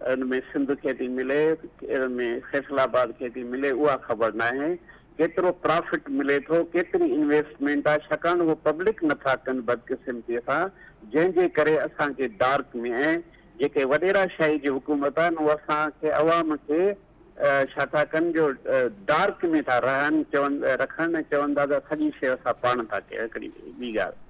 हुन में सिंध खे थी मिले, हिन में फैसलाबाद खे थी मिले, उहा ख़बर न आहे। केतिरो प्रॉफिट मिले थो, केतिरी इन्वेस्टमेंट आहे, छाकाणि उहो पब्लिक नथा कनि बदकिस्मतीअ सां, जंहिंजे करे असांखे डार्क में ऐं जेके वॾेरा शाही जी हुकूमत आहे, उहो असांखे अवाम खे छा था कनि, जो डार्क में था रहनि, रखनि, चवंदा त सॼी शइ असां पाण था कयूं। हिकिड़ी ॿी ॻाल्हि।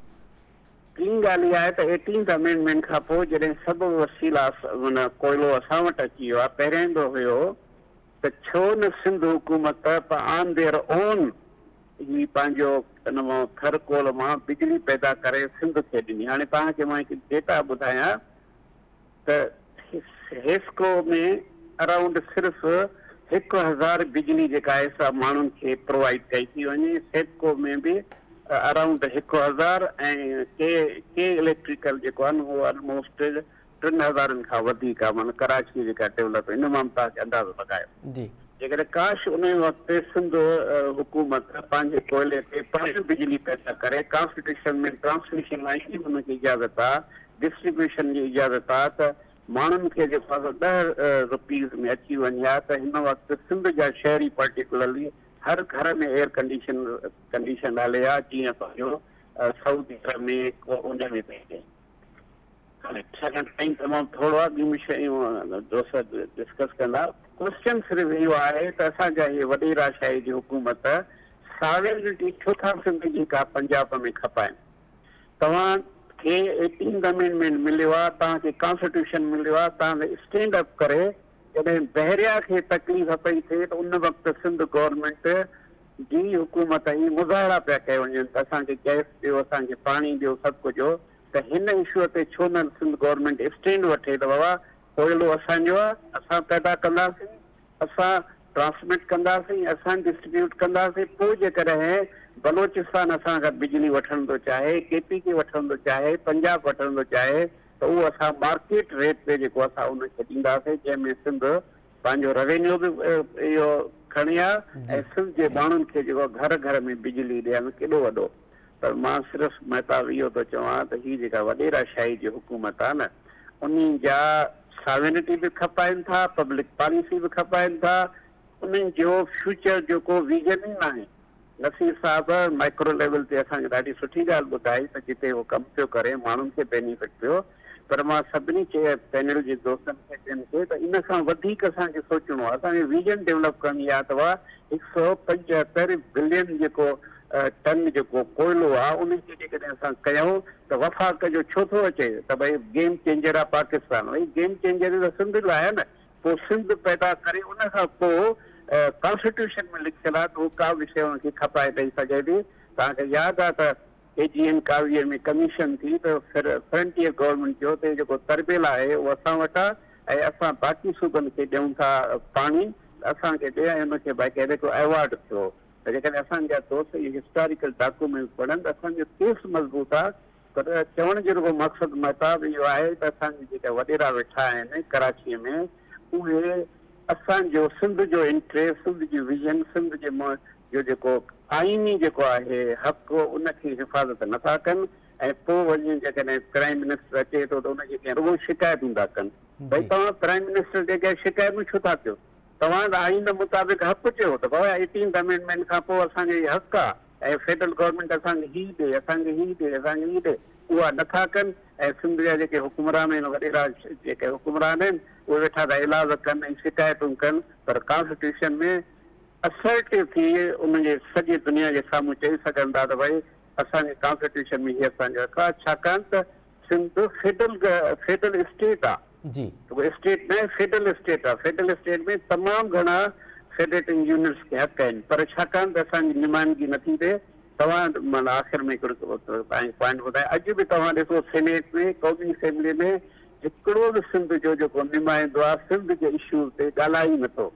टी ॻाल्हि इहा आहे त 18th अमेंडमेंट खां पोइ जॾहिं सभु वसीला माना कोयलो असां वटि अची वियो आहे, पहिरियों हुयो त छो न सिंध हुकूमत ऑन देयर ओन ही पंहिंजो इन मां थर कोल मां बिजली पैदा करे सिंध खे ॾिनी। हाणे तव्हांखे मां हिकु डेटा ॿुधायां त हेस्को में अराउंड सिर्फ़ु 1000 बिजली जेका आहे सा माण्हुनि खे प्रोवाइड कई थी वञे। सेटको में बि अराउंड 1000 ऐं के इलेक्ट्रिकल जेको आहे न उहो ऑलमोस्ट 3000 खां वधीक आहे। माना कराची जेका डेवलप इन मां तव्हांखे अंदाज़ो लॻायो। जी जेकॾहिं काश उन वक़्तु सिंध हुकूमत पंहिंजे कोयले ते पाण बिजली पैदा करे, कॉन्स्टिट्यूशन में ट्रांसमिशन लाइन जी हुनखे इजाज़त आहे, डिस्ट्रीब्यूशन जी इजाज़त आहे, त माण्हुनि खे जेको आहे 10 रुपीज़ में अची वञे हा। त हिन वक़्तु सिंध जा शहरी पर्टिकुलरली हर घर में एयर कंडीशन हले आहे, जीअं पंहिंजो सऊदी अरब में को उन में पए। हाणे छाकाणि टाइम तमामु थोरो आहे, ॿियूं शयूं दोस्त डिस्कस कंदा। क्वेश्चन सिर्फ़ु इहो आहे त असांजा इहे वॾेराशाही जी हुकूमत सॉवरेनिटी छो था सिंध जी का पंजाब में खपाइनि। तव्हांखे 18th अमेंडमेंट मिलियो आहे, तव्हांखे कॉन्स्टिट्यूशन मिलियो आहे, तव्हां स्टैंड अप करे जॾहिं बहरिया खे तकलीफ़ पई थिए त उन वक़्तु सिंध गवर्नमेंट जी हुकूमत ई मुज़ाहिरा पिया कया वञनि त असांखे गैस ॾियो, असांखे पाणी ॾियो, सभु कुझु हो। त हिन इशूअ ते छो न सिंध गवर्नमेंट स्टैंड वठे त बाबा कोयलो असांजो आहे, असां पैदा कंदासीं, असां ट्रांसमिट कंदासीं, असां डिस्ट्रीब्यूट कंदासीं। पोइ जेकॾहिं बलोचिस्तान असां खां बिजली वठण थो चाहे, KPK वठण थो चाहे, पंजाब वठण थो चाहे, त उहो असां मार्केट रेट ते जेको असां उनखे ॾींदासीं, जंहिंमें सिंध पंहिंजो रेवेन्यू बि इहो खणी आहे ऐं सिंध जे माण्हुनि खे जेको घर घर में बिजली ॾियनि केॾो वॾो। पर मां सिर्फ़ु महताब इहो थो चवां त हीअ जेका वॾेराशाही जी हुकूमत आहे न, उन्हनि जा सॉवरेनिटी बि खपाइनि था, पब्लिक पॉलिसी बि खपाइनि था, उन्हनि जो फ्यूचर जो को विजन ई न आहे। नसीर साहब माइक्रो लेवल ते असांखे ॾाढी सुठी ॻाल्हि ॿुधाई त जिते उहो कमु पियो करे माण्हुनि खे बेनिफिट पियो। पर मां सभिनी पैनल जे दोस्तनि खे ॾियनि खे त इन खां वधीक असांखे सोचणो आहे। असांखे विजन डेवलप करणी आहे अथवा 175 बिलियन जेको टन जेको कोयलो आहे उनखे जेकॾहिं असां कयूं त वफ़ाक़ जो छो थो अचे त भई गेम चेंजर आहे पाकिस्तान। भई गेम चेंजर त सिंध लाइ आहे न। पोइ सिंध पैदा करे उन खां पोइ कॉन्स्टिट्यूशन में लिखियलु आहे त उहो का बि शइ हुनखे खपाए ॾेई सघे थी। तव्हांखे यादि आहे त AGN कावीअ में कमीशन थी त फ्रंटियर गवर्नमेंट जो त जेको तरबियल आहे उहो असां वटि आहे ऐं असां बाक़ी सूबनि खे ॾियूं था पाणी, असांखे ॾे ऐं हुनखे बाक़ाइदे को अवॉर्ड थियो। त जेकॾहिं असांजा दोस्त इहे हिस्टोरिकल डॉक्यूमेंट्स पढ़नि त असांजो केस मज़बूत आहे। पर चवण जो रुगो मक़सदु महताब इहो आहे त असांजे जेका वॾेरा वेठा आहिनि कराचीअ में, उहे असांजो सिंध जो इंट्रेस्ट, सिंध जी विजन, सिंध जो जेको आईनी जेको आहे हक़ उनखे हिफ़ाज़त नथा कनि ऐं पोइ वञी जेकॾहिं प्राइम मिनिस्टर अचे थो त उनजे कंहिं रुगो शिकायतूं था कनि। भई तव्हां प्राइम मिनिस्टर जे कंहिं शिकायतूं छो था कयो? तव्हां त आइन मुताबिक़ हक़ चयो त बाबा 18th अमेंडमेंट खां पोइ असांजो इहो हक़ आहे ऐं फेडरल गवर्नमेंट असांखे हीउ ॾे, असांखे हीउ ॾे, असांखे हीउ ॾे। उहा नथा कनि ऐं सिंध जा जेके हुकुमरान आहिनि, वॾेरा जेके हुकुमरान आहिनि, उहे वेठा था इलाज कनि ऐं शिकायतूं कनि। पर कॉन्स्टिट्यूशन में असर्टिव थी उनजे सॼे दुनिया जे साम्हूं चई सघनि था त भई असांजे कॉन्स्टिट्यूशन में हीअ असांजो हक़ आहे। छाकाणि त सिंध फेडरल स्टेट आहे। जी स्टेट न फेडरल स्टेट आहे। फेडरल स्टेट में तमामु घणा फेडरेटिंग यूनिट्स खे हक़ आहिनि। पर छाकाणि त असांजी नुमाइंदगी नथी थिए, तव्हां माना आख़िर में हिकिड़ो तव्हांखे पॉइंट ॿुधाए, अॼु बि तव्हां ॾिसो सेनेट में क़ौमी असेंबली में हिकिड़ो बि सिंध जो जेको नुमाइंदो आहे सिंध जे इशू ते ॻाल्हाए ई नथो।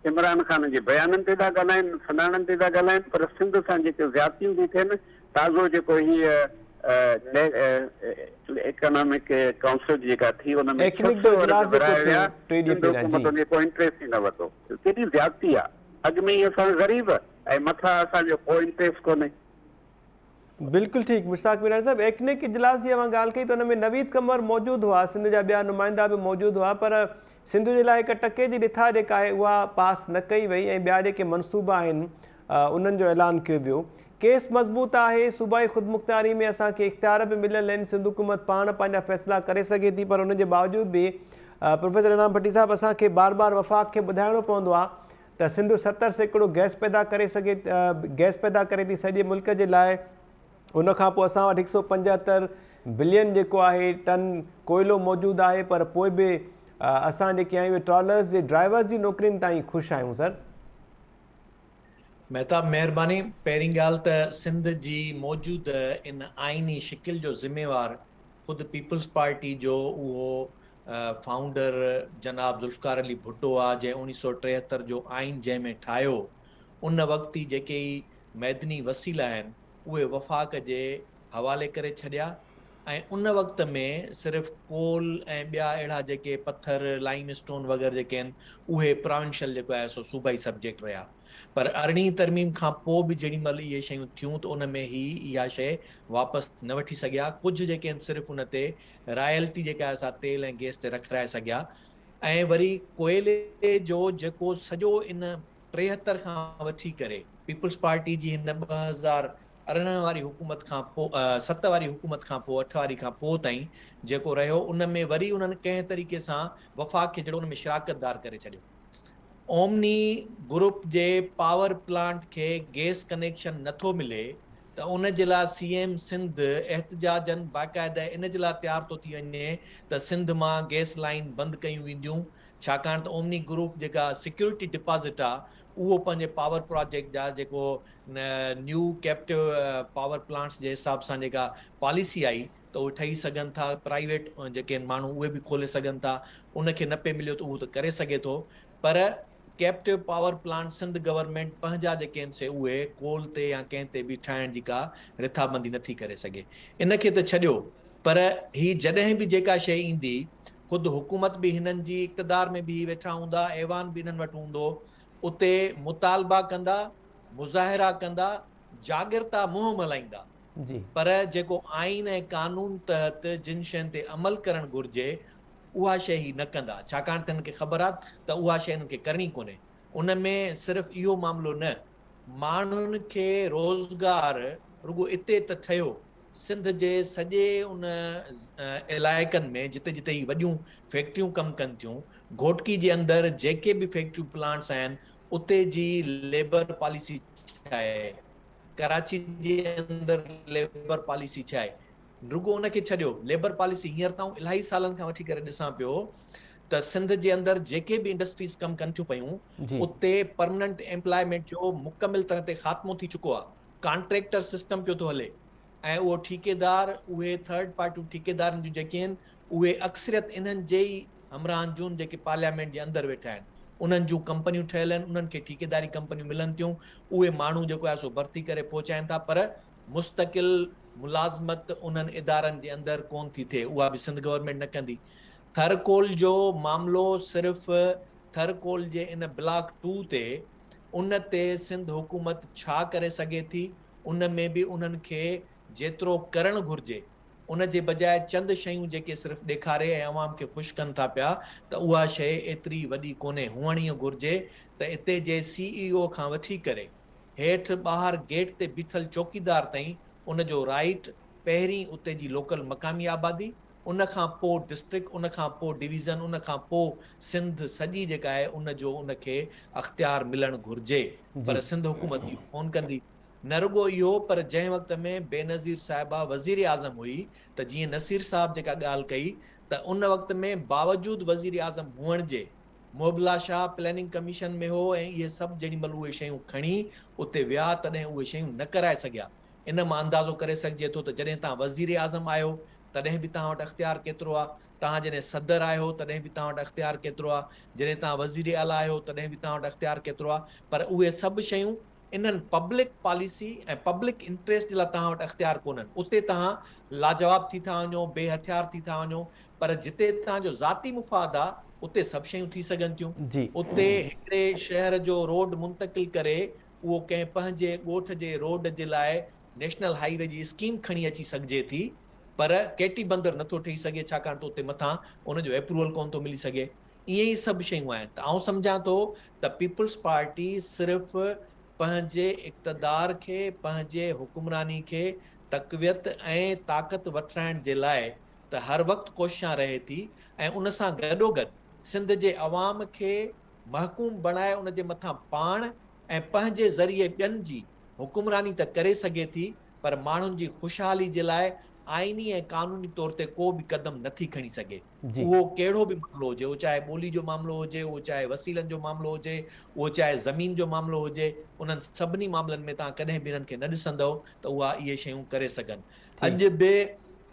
इमरान ख़ान जे बयाननि ते था ॻाल्हाइनि, फलाणनि ते था ॻाल्हाइनि, पर सिंध सां जेके ज़्यादतियूं थी थियनि, ताज़ो जेको हीअ इकोनॉमिक काउंसिल जेका थी उन में को इंट्रेस्ट ई न वरितो। केॾी ज़्यादती आहे। अॻु में ई असां ग़रीब ऐं मथां असांजो को इंट्रेस्ट कोन्हे। बिल्कुलु ठीकु मुश्ताक मीरानी साहब, एकेनिक इजलास जी मां ॻाल्हि कई त हुन में नवीद कमर मौजूदु हुआ, सिंध जा ॿिया नुमाइंदा बि मौजूदु हुआ, पर सिंध जे लाइ हिकु टके जी रिथा जेका आहे उहा पास न कई वई ऐं ॿिया जेके मनसूबा आहिनि उन्हनि जो ऐलान कयो वियो। केस मज़बूत आहे, सूबाई ख़ुदमुख़्तियारी में असांखे इख़्तियार बि मिलियल आहिनि, सिंध हुकूमत पाण पंहिंजा फ़ैसिला करे सघे थी, पर उनजे बावजूद बि प्रोफेसर इनाम भट्टी साहब असांखे बार बार वफ़ाक़ खे ॿुधाइणो पवंदो आहे त सिंध 70% गैस पैदा करे सघे, गैस पैदा करे थी सॼे मुल्क जे लाइ। उनखां पोइ असां वटि 175 बिलियन जेको आहे टन कोयलो मौजूदु आहे, पर पोइ बि असां जेके आहियूं ट्रॉलर्स जे ड्राइवर्स जी नौकरियुनि ताईं ख़ुशि आहियूं। सर मेहताब महिरबानी। पहिरीं ॻाल्हि त सिंध जी मौजूद इन आइनी शिकिल जो ज़िम्मेवार ख़ुदि पीपल्स पार्टी जो उहो फाउंडर जनाब ज़ुल्फ़िकार अली भुट्टो आहे, जंहिं 1973 जो आइन जंहिंमें ठाहियो उन वक़्त ई जेके ई मैदनी वसीला आहिनि उहे वफ़ाक़ जे हवाले करे छॾिया ऐं उन वक़्त में सिर्फ़ कोल ऐं ॿिया अहिड़ा जेके पत्थर लाइम स्टोन वग़ैरह जेके आहिनि उहे प्रोविंशियल जेको आहे सो सूबाई सब्जेक्ट रहिया। पर 18वीं तरमीम खां पोइ बि जेॾी महिल इहे शयूं थियूं त उन में ही इहा शइ वापसि न वठी सघिया। कुझु जेके आहिनि सिर्फ़ु उन ते रॉयल्टी जेका आहे असां तेल ऐं गैस ते रखाए सघिया। ऐं वरी कोयले जो जेको सॼो इन 73 खां वठी करे पीपल्स पार्टी जी हिन 2018 वारी हुकूमत खां पोइ 7 वारी हुकूमत खां पोइ 8 वारी खां पोइ ताईं जेको रहियो उन में वरी उन्हनि कंहिं तरीक़े सां वफ़ाक़ खे जहिड़ो उन में शिराकतदार करे छॾियो। ओमनी ग्रुप जे पावर प्लांट खे गैस कनेक्शन नथो मिले त उन जे लाइ सीएम सिंध एहतजाजन बाक़ाइदा इन जे लाइ तयार थो थी वञे त सिंध मां गैस लाइन बंदि कयूं वेंदियूं, छाकाणि त ओमनी ग्रुप जेका सिक्योरिटी डिपॉज़िट आहे उहो पंहिंजे पावर प्रोजेक्ट जा जेको न्यू कैप्टिव पावर प्लांट्स जे हिसाब सां जेका पॉलिसी आई त उहे ठही सघनि था, प्राइवेट जेके माण्हू उहे बि खोले सघनि था, उनखे न पे मिलियो त उहो त करे सघे थो। पर captive power plant Sindh government पंहिंजा जेके आहिनि से उहे कोल ते या कंहिं ते बि ठाहिण जी का रिथाबंदी नथी करे सघे। इनखे त छॾियो, पर ही जॾहिं बि जेका शइ ईंदी ख़ुदि हुकूमत बि हिननि जी इक़्तदार में बि वेठा हूंदा, ऐवान बि हिननि वटि हूंदो, उते मुतालबा कंदा, मुज़ाहिरा कंदा, जागिरता मुंहुं मलाईंदा। जी पर जेको आइन ऐं कानून तहत जिन शयुनि ते अमल करणु घुरिजे उहा शइ ही न कंदा, छाकाणि त हिननि खे ख़बर आहे त उहा शइ हिननि खे करणी कोन्हे। उन में सिर्फ़ु इहो मामिलो न, माण्हुनि खे रोज़गार रुगो इते त ठहियो, सिंध जे सॼे उन इलाइक़नि में जिते जिते ही वॾियूं फैक्ट्रियूं कमु कनि थियूं, घोटकी जे अंदरि जेके बि फैक्ट्रियूं प्लांट्स आहिनि उते जी लेबर पॉलिसी छा आहे, कराची जे अंदरि लेबर पॉलिसी छा आहे, रुगो उनखे छॾियो लेबर पॉलिसी हींअर ताऊं इलाही सालनि खां वठी करे ॾिसां पियो त सिंध जे अंदरि जेके बि इंडस्ट्रीज़ कमु कनि थियूं पयूं जी उते परमनेंट एम्प्लॉयमेंट जो मुकमिल तरह ते ख़ात्मो थी चुको आहे, कॉन्ट्रेक्टर सिस्टम पियो थो हले ऐं उहो ठेकेदार, उहे थर्ड पार्टियूं ठेकेदारनि जूं जेके आहिनि उहे अक्सरियत इन्हनि जे ई हमराहनि जूं जेके पार्लियामेंट जे अंदरि वेठा आहिनि उन्हनि जूं कंपनियूं ठहियल आहिनि, उन्हनि खे ठेकेदारी कंपनियूं मिलनि थियूं, उहे माण्हू जेको आहे सो भर्ती करे पहुचाइनि था, पर मुस्तकिल मुलाज़मत उन्हनि इदारनि जे अंदरि कोन थी थिए, उहा बि सिंध गवर्नमेंट न कंदी। थरकोल जो मामिलो सिर्फ़ थरकोल जे इन ब्लॉक 2 ते, उन ते सिंध हुकूमत छा करे सघे थी, उन में बि उन्हनि खे जेतिरो करणु घुरिजे उन जे बजाय चंद शयूं जेके सिर्फ़ु ॾेखारे ऐं अवाम खे ख़ुशि कनि था पिया त उहा शइ एतिरी वॾी कोन्हे। हुअण ई घुरिजे त इते जे CEO खां वठी करे हेठि ॿाहिरि गेट ते बीठल चौकीदार ताईं उनजो राइट, पहिरीं उते जी लोकल मक़ामी आबादी, उन खां पोइ डिस्ट्रिक्ट, उन खां पोइ डिवीज़न, उन खां पोइ सिंध सॼी जेका आहे उनजो उनखे अख़्तियार मिलणु घुरिजे, पर सिंध हुकूमत इहो कोन कंदी। न रुगो इहो, पर जंहिं वक़्त में बेनज़ीर साहिबा वज़ीर आज़म हुई त जीअं नसीर साहब जेका ॻाल्हि कई त उन वक़्त में बावजूद वज़ीर आज़म हुअण जे मोबिला शाह प्लैनिंग कमीशन में हो ऐं इहे सभु जेॾी महिल उहे शयूं खणी उते विया तॾहिं उहे शयूं न कराए सघिया। इन मां अंदाज़ो करे सघिजे थो त जॾहिं तव्हां वज़ीर आज़म आहियो तॾहिं बि तव्हां वटि अख़्तियार केतिरो आहे, तव्हां जॾहिं सदर आहियो तॾहिं बि तव्हां वटि अख़्तियार केतिरो आहे, जॾहिं तव्हां वज़ीर आला आहियो तॾहिं बि तव्हां वटि अख़्तियार केतिरो आहे, पर उहे सभु शयूं इन्हनि पब्लिक पॉलिसी ऐं पब्लिक इंटरेस्ट जे लाइ तव्हां वटि अख़्तियार कोन्हनि। उते तव्हां लाजवाब थी था वञो, बेहथियार थी था वञो, पर जिते तव्हांजो ज़ाती मुफ़ाद आहे उते सभु शयूं थी सघनि थियूं। जी उते हिकिड़े शहर जो रोड मुंतकिल करे उहो कंहिं पंहिंजे ॻोठ जे रोड जे लाइ नेशनल हाईवे जी स्कीम खणी अची सघिजे थी, पर केटी बंदर नथो ठही सघे छाकाणि त उते मथां उनजो अप्रूवल कोन थो मिली सघे। ईअं ई सभु शयूं आहिनि। त आउं सम्झां थो त पीपल्स पार्टी सिर्फ़ु पंहिंजे इक़्तदार खे, पंहिंजे हुक्मरानी खे तक़वियत ऐं ताक़त वठाइण जे लाइ त हर वक़्तु कोशिशां रहे थी ऐं उन सां गॾोगॾु सिंध जे अवाम खे महकूम बणाए उन जे मथां पाण ऐं पंहिंजे ज़रिए ॿियनि जी हुक्मरानी त करे सघे थी, पर माण्हुनि जी ख़ुशहाली जे लाइ आइनी ऐं कानूनी तौर ते को बि क़दम नथी खणी सघे। जी। उहो कहिड़ो बि मामिलो हुजे, उहो चाहे ॿोली जो मामिलो हुजे, उहो चाहे वसीलनि जो मामिलो हुजे, उहो चाहे ज़मीन जो मामिलो हुजे, उन्हनि सभिनी मामलनि में तव्हां कॾहिं बि इन्हनि खे न ॾिसंदव त उहा इहे शयूं करे सघनि। अॼु बि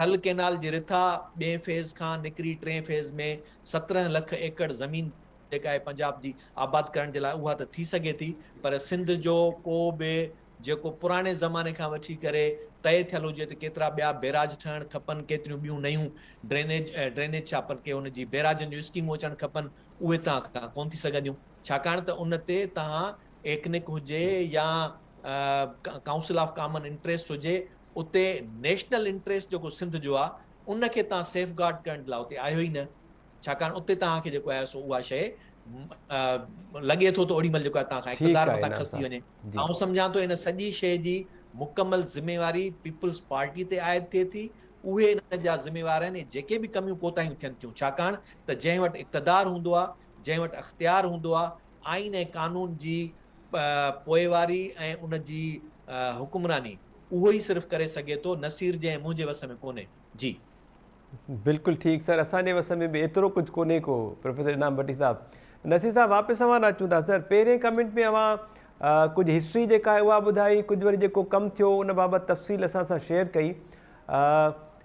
थल कैनाल जे रिथा 2 फेज़ खां निकिरी 3 फेज़ में 17 लख एकड़ ज़मीन जेका आहे पंजाब जी आबाद करण जे लाइ उहा त थी सघे थी, पर सिंध जो को बि जेको पुराणे ज़माने खां वठी करे तय थियल हुजे त केतिरा ॿिया बैराज ठहणु खपनि, केतिरियूं ॿियूं नयूं ड्रेनेज छा पर के हुनजी बैराजनि जूं स्कीमूं अचणु खपनि, उहे तव्हां कोन थी सघंदियूं, छाकाणि त उन ते तव्हां एकनिक हुजे या काउंसिल ऑफ कॉमन इंटरेस्ट हुजे, उते नेशनल इंटरेस्ट जेको सिंध जो आहे उनखे तव्हां सेफ गार्ड करण लाइ उते आयो ई न, छाकाणि उते तव्हांखे जेको आहे सो उहा शइ लॻे थो त ओॾी महिल जेको आहे तव्हां खां इक़्तिदार मथां खसी वञे। आउं सम्झां थो इन सॼी शइ जी मुकमल ज़िम्मेवारी पीपल्स पार्टी ते आयद थिए थी, उहे इन जा ज़िम्मेवार आहिनि, जेके बि कमियूं कोताहियूं थियनि थियूं, छाकाणि त जंहिं वटि इक़्तिदार हूंदो आहे, जंहिं वटि अख़्तियार हूंदो आहे, आइन ऐं कानून जी पोइवारी ऐं उन जी हुकुमरानी उहो ई सिर्फ़ु करे सघे थो, नसीर जे मुंहिंजे वस में कोन्हे। जी बिल्कुलु ठीकु सर, असांजे वस में बि एतिरो कुझु कोन्हे को प्रोफेसर इनाम भट्टी साहब। नसीर साहब वापसि अवां अचूं था सर, पहिरें कमेंट में अवां कुझु हिस्ट्री जेका आहे उहा ॿुधाई, कुझु वरी जेको कमु थियो उन बाबति तफ़सील असां सां शेयर कई।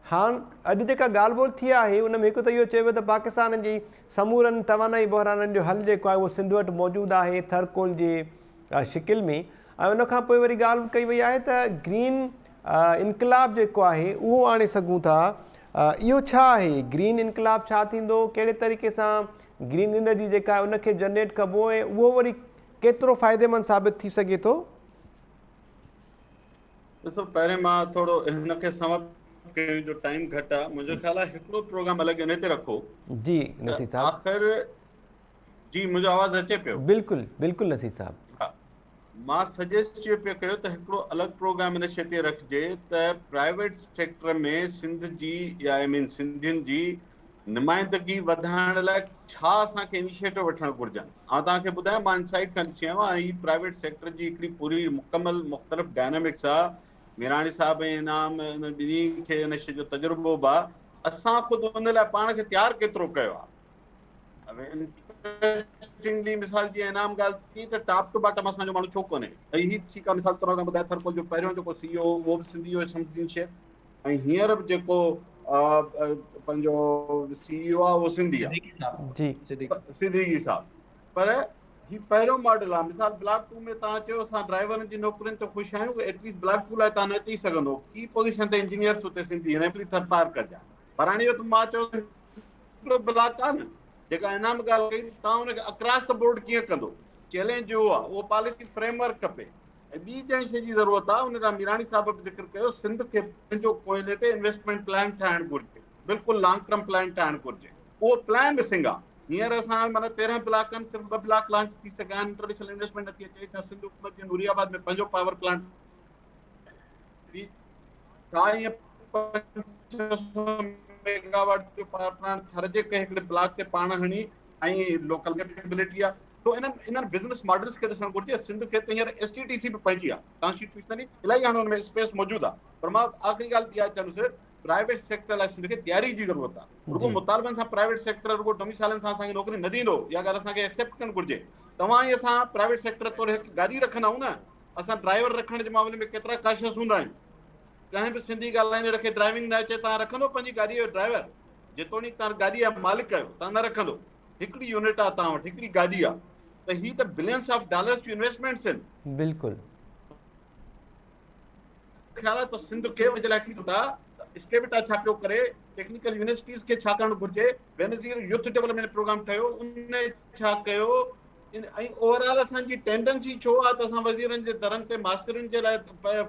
हाणे अॼु जेका ॻाल्हि ॿोल थी आहे उन में हिकु त इहो चयो त पाकिस्तान जी समूरनि तवानाई बहिराननि जो हल जेको आहे उहो सिंध वटि मौजूदु आहे थरकोल जे शिकिल में, ऐं उनखां पोइ वरी ॻाल्हि कई वई आहे त ग्रीन इनकलाब जेको आहे उहो आणे सघूं था। इहो छा आहे ग्रीन इनकलाब, छा थींदो, कहिड़े तरीक़े सां ग्रीन एनर्जी जेका आहे उनखे जनरेट कबो ऐं उहो वरी केतिरो फ़ाइदेमंद साबित थी सघे थो? ॾिसो, पहिरें मां थोरो हिनखे समप कयो जो टाइम घटि आहे, मुंहिंजो ख़्याल आहे हिकिड़ो प्रोग्राम अलॻि इन ते रखो। जी नसीर साहब। आख़िर जी मुंहिंजो आवाज़ अचे पियो? बिल्कुलु बिल्कुलु नसीर साहब। हा, मां सजेस्ट इहो पियो कयो त हिकिड़ो अलॻि प्रोग्राम इन शइ ते रखिजे त प्राइवेट सेक्टर में सिंध जी या सिंधियुनि जी नुमाइंदगी वधाइण लाइ छा असांखे इनिशिएटिव वठणु घुरिजनि। आउं तव्हांखे ॿुधायां, मां इनसाइट खां ॾिसी आयो आहियां, हीअ प्राइवेट सेक्टर जी हिकिड़ी पूरी मुकमल मुख़्तलिफ़ डायनामिक्स आहे। मीराणी साहब ऐं इनाम ॿिन्ही खे इन शइ जो तजुर्बो बि आहे। असां ख़ुदि उन लाइ पाण खे तयारु केतिरो कयो आहे। इंटरेस्टिंगली मिसाल जी इनाम ॻाल्हि थी त टॉप टू बॉटम असांजो माण्हू छो कोन्हे। ऐं हीअ ठीकु आहे, मिसाल तौर ते ॿुधाए थरकोल जो पहिरियों जेको CEO उहो बि सिंधी जो समथिंग शइ, ऐं हींअर बि जेको पंहिंजो CEO आहे उहो सिंधी आहे जी सिद्दीकी साहब। पर ही पहिरियों मॉडल आहे। मिसाल ब्लॉक 2 में तव्हां चयो असां ड्राइवरनि जी नौकरियुनि ते ख़ुशि आहियूं, एटलीस्ट ब्लॉक 2 लाइ तव्हां न अची सघंदो, की पोज़ीशन ते इंजीनियर्स उते सिंधी हिन थर पार कजा। बराणी जो त मां चयो हिकिड़ो ब्लॉक आहे न जेका इनाम ॻाल्हि कई, तव्हां हुनखे अक्रॉस द बोर्ड कीअं कंदो, चैलेंज उहो आहे, उहो पॉलिसी फ्रेमवर्क खपे। ऐं ॿी जंहिं शइ जी ज़रूरत आहे, उन लाइ मीराणी साहब बि ज़िक्र कयो, सिंध खे पंहिंजो कोयले ते इन्वेस्टमेंट प्लान ठाहिणु घुरिजे, बिल्कुलु लॉन्ग टर्म प्लान ठाहिणु घुरिजे। उहो प्लान मिसिंग आहे। हींअर असां माना 13 ब्लॉकनि सिर्फ़ु 2 ब्लॉक लॉन्च थी सघिया आहिनि, इंटरनेशनल इन्वेस्टमेंट नथी अचे। त सिंध हुकूमत जी नूरियाबाद में पंहिंजो पावर प्लांट मेगावाट जो पावर प्लांट थर जे हिकिड़े ब्लॉक ते पाण हणी ऐं लोकल कैपेबिलिटी आहे। तो इन्हनि बिज़नेस मॉडल्स खे ॾिसणु घुरिजे। सिंध खे त हींअर STTC बि पहुची आहे, कॉन्स्टिट्यूशनली इलाही हाणे हुन में स्पेस मौजूदु आहे। पर मां आख़िरी ॻाल्हि इहा चवंदुसि, प्राइवेट सेक्टर लाइ सिंध खे तयारी जी ज़रूरत आहे। रुगो मुतालबनि सां प्राइवेट सेक्टर रुगो डोमिसाइलनि सां असांखे नौकरी न ॾींदो, इहा ॻाल्हि असांखे एक्सेप्ट करणु घुरिजे। तव्हां ई असां प्राइवेट सेक्टर तौरु हिकु गाॾी रखंदा आहियूं न, असां ड्राइवर रखण जे मामले में केतिरा काशियस हूंदा आहियूं। कंहिं बि सिंधी ॻाल्हाईंदड़ खे ड्राइविंग न अचे, तव्हां रखंदो पंहिंजी गाॾीअ जो ड्राइवर? जेतोणीकि तव्हां गाॾीअ जा मालिक आहियो, तव्हां न रखंदो। हिकिड़ी यूनिट आहे तव्हां वटि, हिकिड़ी गाॾी आहे, त ही त बिलियंस ऑफ डॉलर्स जूं इन्वेस्टमेंट्स आहिनि। बिल्कुलु ख़्याल आहे त सिंध खे उन जे लाइ स्टेबिटा छा पियो करे, टेक्निकल यूनिवर्सिटीज़ खे छा करणु घुरिजे, बेनज़ीर यूथ डेवलपमेंट प्रोग्राम ठहियो, उन छा कयो, ऐं ओवरऑल असांजी टेंडेंसी छो आहे त असां वज़ीरनि जे दरनि ते मास्तरनि जे लाइ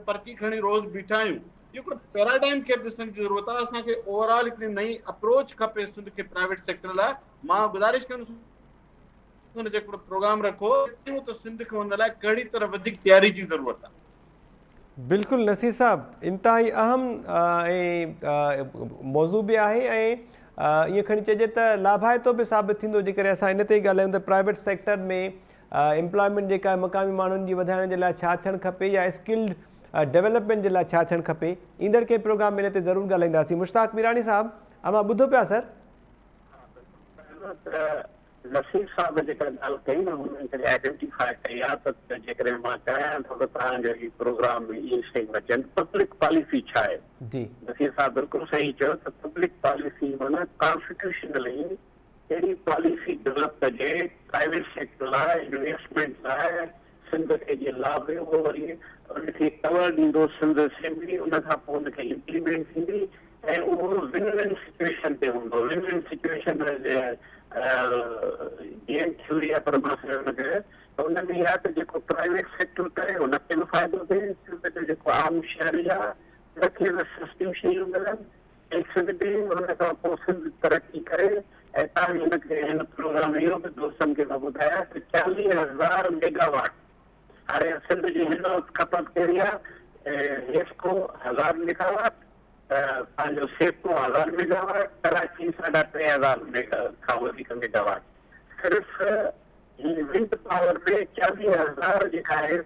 पर्ची खणी रोज़ बीठा आहियूं। इहो हिकिड़ो पैराडाइम खे ॾिसण जी ज़रूरत आहे। असांखे ओवरऑल हिकिड़ी नई अप्रोच खपे सिंध खे प्राइवेट सेक्टर लाइ। मां गुज़ारिश कंदुसि हुन जो हिकिड़ो प्रोग्राम रखो त सिंध खे हुन लाइ कहिड़ी तरह वधीक तयारी जी ज़रूरत आहे। बिल्कुलु नसीर साहब, इंतिहाई अहम मौज़ू बि आहे ऐं ईअं खणी चइजे त लाभाइतो बि साबित थींदो जेकॾहिं असां इन ते ॻाल्हायूं त प्राइवेट सेक्टर में एम्प्लॉयमेंट जेका आहे मक़ामी माण्हुनि जी वधाइण जे लाइ छा थियणु खपे या स्किल्ड डेवलपमेंट जे लाइ छा थियणु खपे, ईंदड़ के प्रोग्राम में इन ते ज़रूरु ॻाल्हाईंदासीं। मुश्ताक मीरानी साहब, अमां ॿुधो पिया सर? नसीर साहब जेका ॻाल्हि कई न हुननि खे आइडेंटिफाई कई आहे त जेकॾहिं मां चाहियां थो त तव्हांजो हीउ प्रोग्राम में इहे शयूं अचनि। पब्लिक पॉलिसी छा आहे? जी, नसीर साहब बिल्कुलु सही चयो त पब्लिक पॉलिसी माना कॉन्स्टिट्यूशनली कहिड़ी पॉलिसी डेवलप कजे प्राइवेट सेक्टर लाइ, इन्वेस्टमेंट लाइ, सिंध खे जे लाभ उहो वरी उनखे कवर ॾींदो सिंध असेंबली, उन खां पोइ उनखे इम्प्लीमेंट थींदी ऐं उहो विन विन सिचुएशन ते हूंदो। Win win situation game theory आहे, पर मां हुनखे हुन में इहा त जेको प्राइवेट सेक्टर करे हुनखे बि फ़ाइदो थिए, सिंध जो जेको आम शहरी आहे हुनखे बि सस्तियूं शयूं मिलनि ऐं सिंध बि हुन खां पोइ सिंध तरक़ी करे। ऐं तव्हां हिनखे हिन प्रोग्राम इहो बि दोस्तनि खे मां ॿुधाया त 40,000 मेगावाट हाणे सिंध जी हिन वक़्तु खपत कहिड़ी आहे, हेस्को 1000 मेगावाट, पंहिंजो सेको 1000 मेगावाट, कराची 3,500 खां वधीक मेगावाट। सिर्फ़ु विंड पावर में 40,000 जेका आहे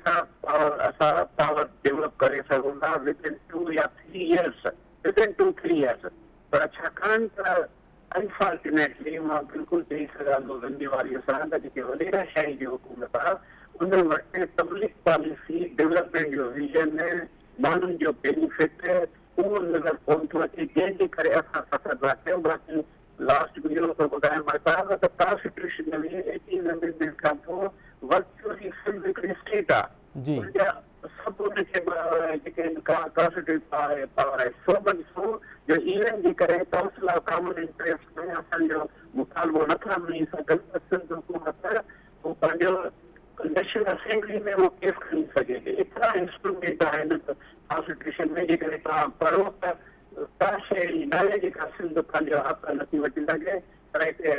असां पावर डेवलप करे सघूं था विदिन 2 या 3 इयर्स, विदिन 2-3 इयर्स। पर छाकाणि त अनफॉर्चुनेटली मां बिल्कुलु चई सघां थो ज़िम्मेवारीअ सां त जेके वॾेराशाही जी हुकूमत आहे उन वटि पब्लिक पॉलिसी डेवलपमेंट जो विजन माण्हुनि जो बेनिफिट उहो नज़र कोन थो अचे, जंहिंजे करे असां सफ़र था कयूं। बाक़ी लास्ट में इहो थो ॿुधायां मां त कॉन्स्टिट्यूशनली 18 अमेंडमेंट खां पोइ वर्चुअली सिंध हिकिड़ी स्टेट जी, आहे। सभु उनखे जेके कॉन्स्टिट्यूट पावर आहे सो जो इवन जे करे काउंसिल ऑफ कॉमन इंटरेस्ट में असांजो मुतालबो नथा मिली सघनि त सिंध हुकूमत उहो पंहिंजो नेशनल असेंबली में उहो केस खणी सघे। एतिरा इंस्ट्रूमेंट आहिनि कॉन्स्टिट्यूशन में, जेकॾहिं तव्हां पढ़ो त का शइ अहिड़ी न आहे जेका सिंध पंहिंजो हक़ नथी वठी सघे। पर हिते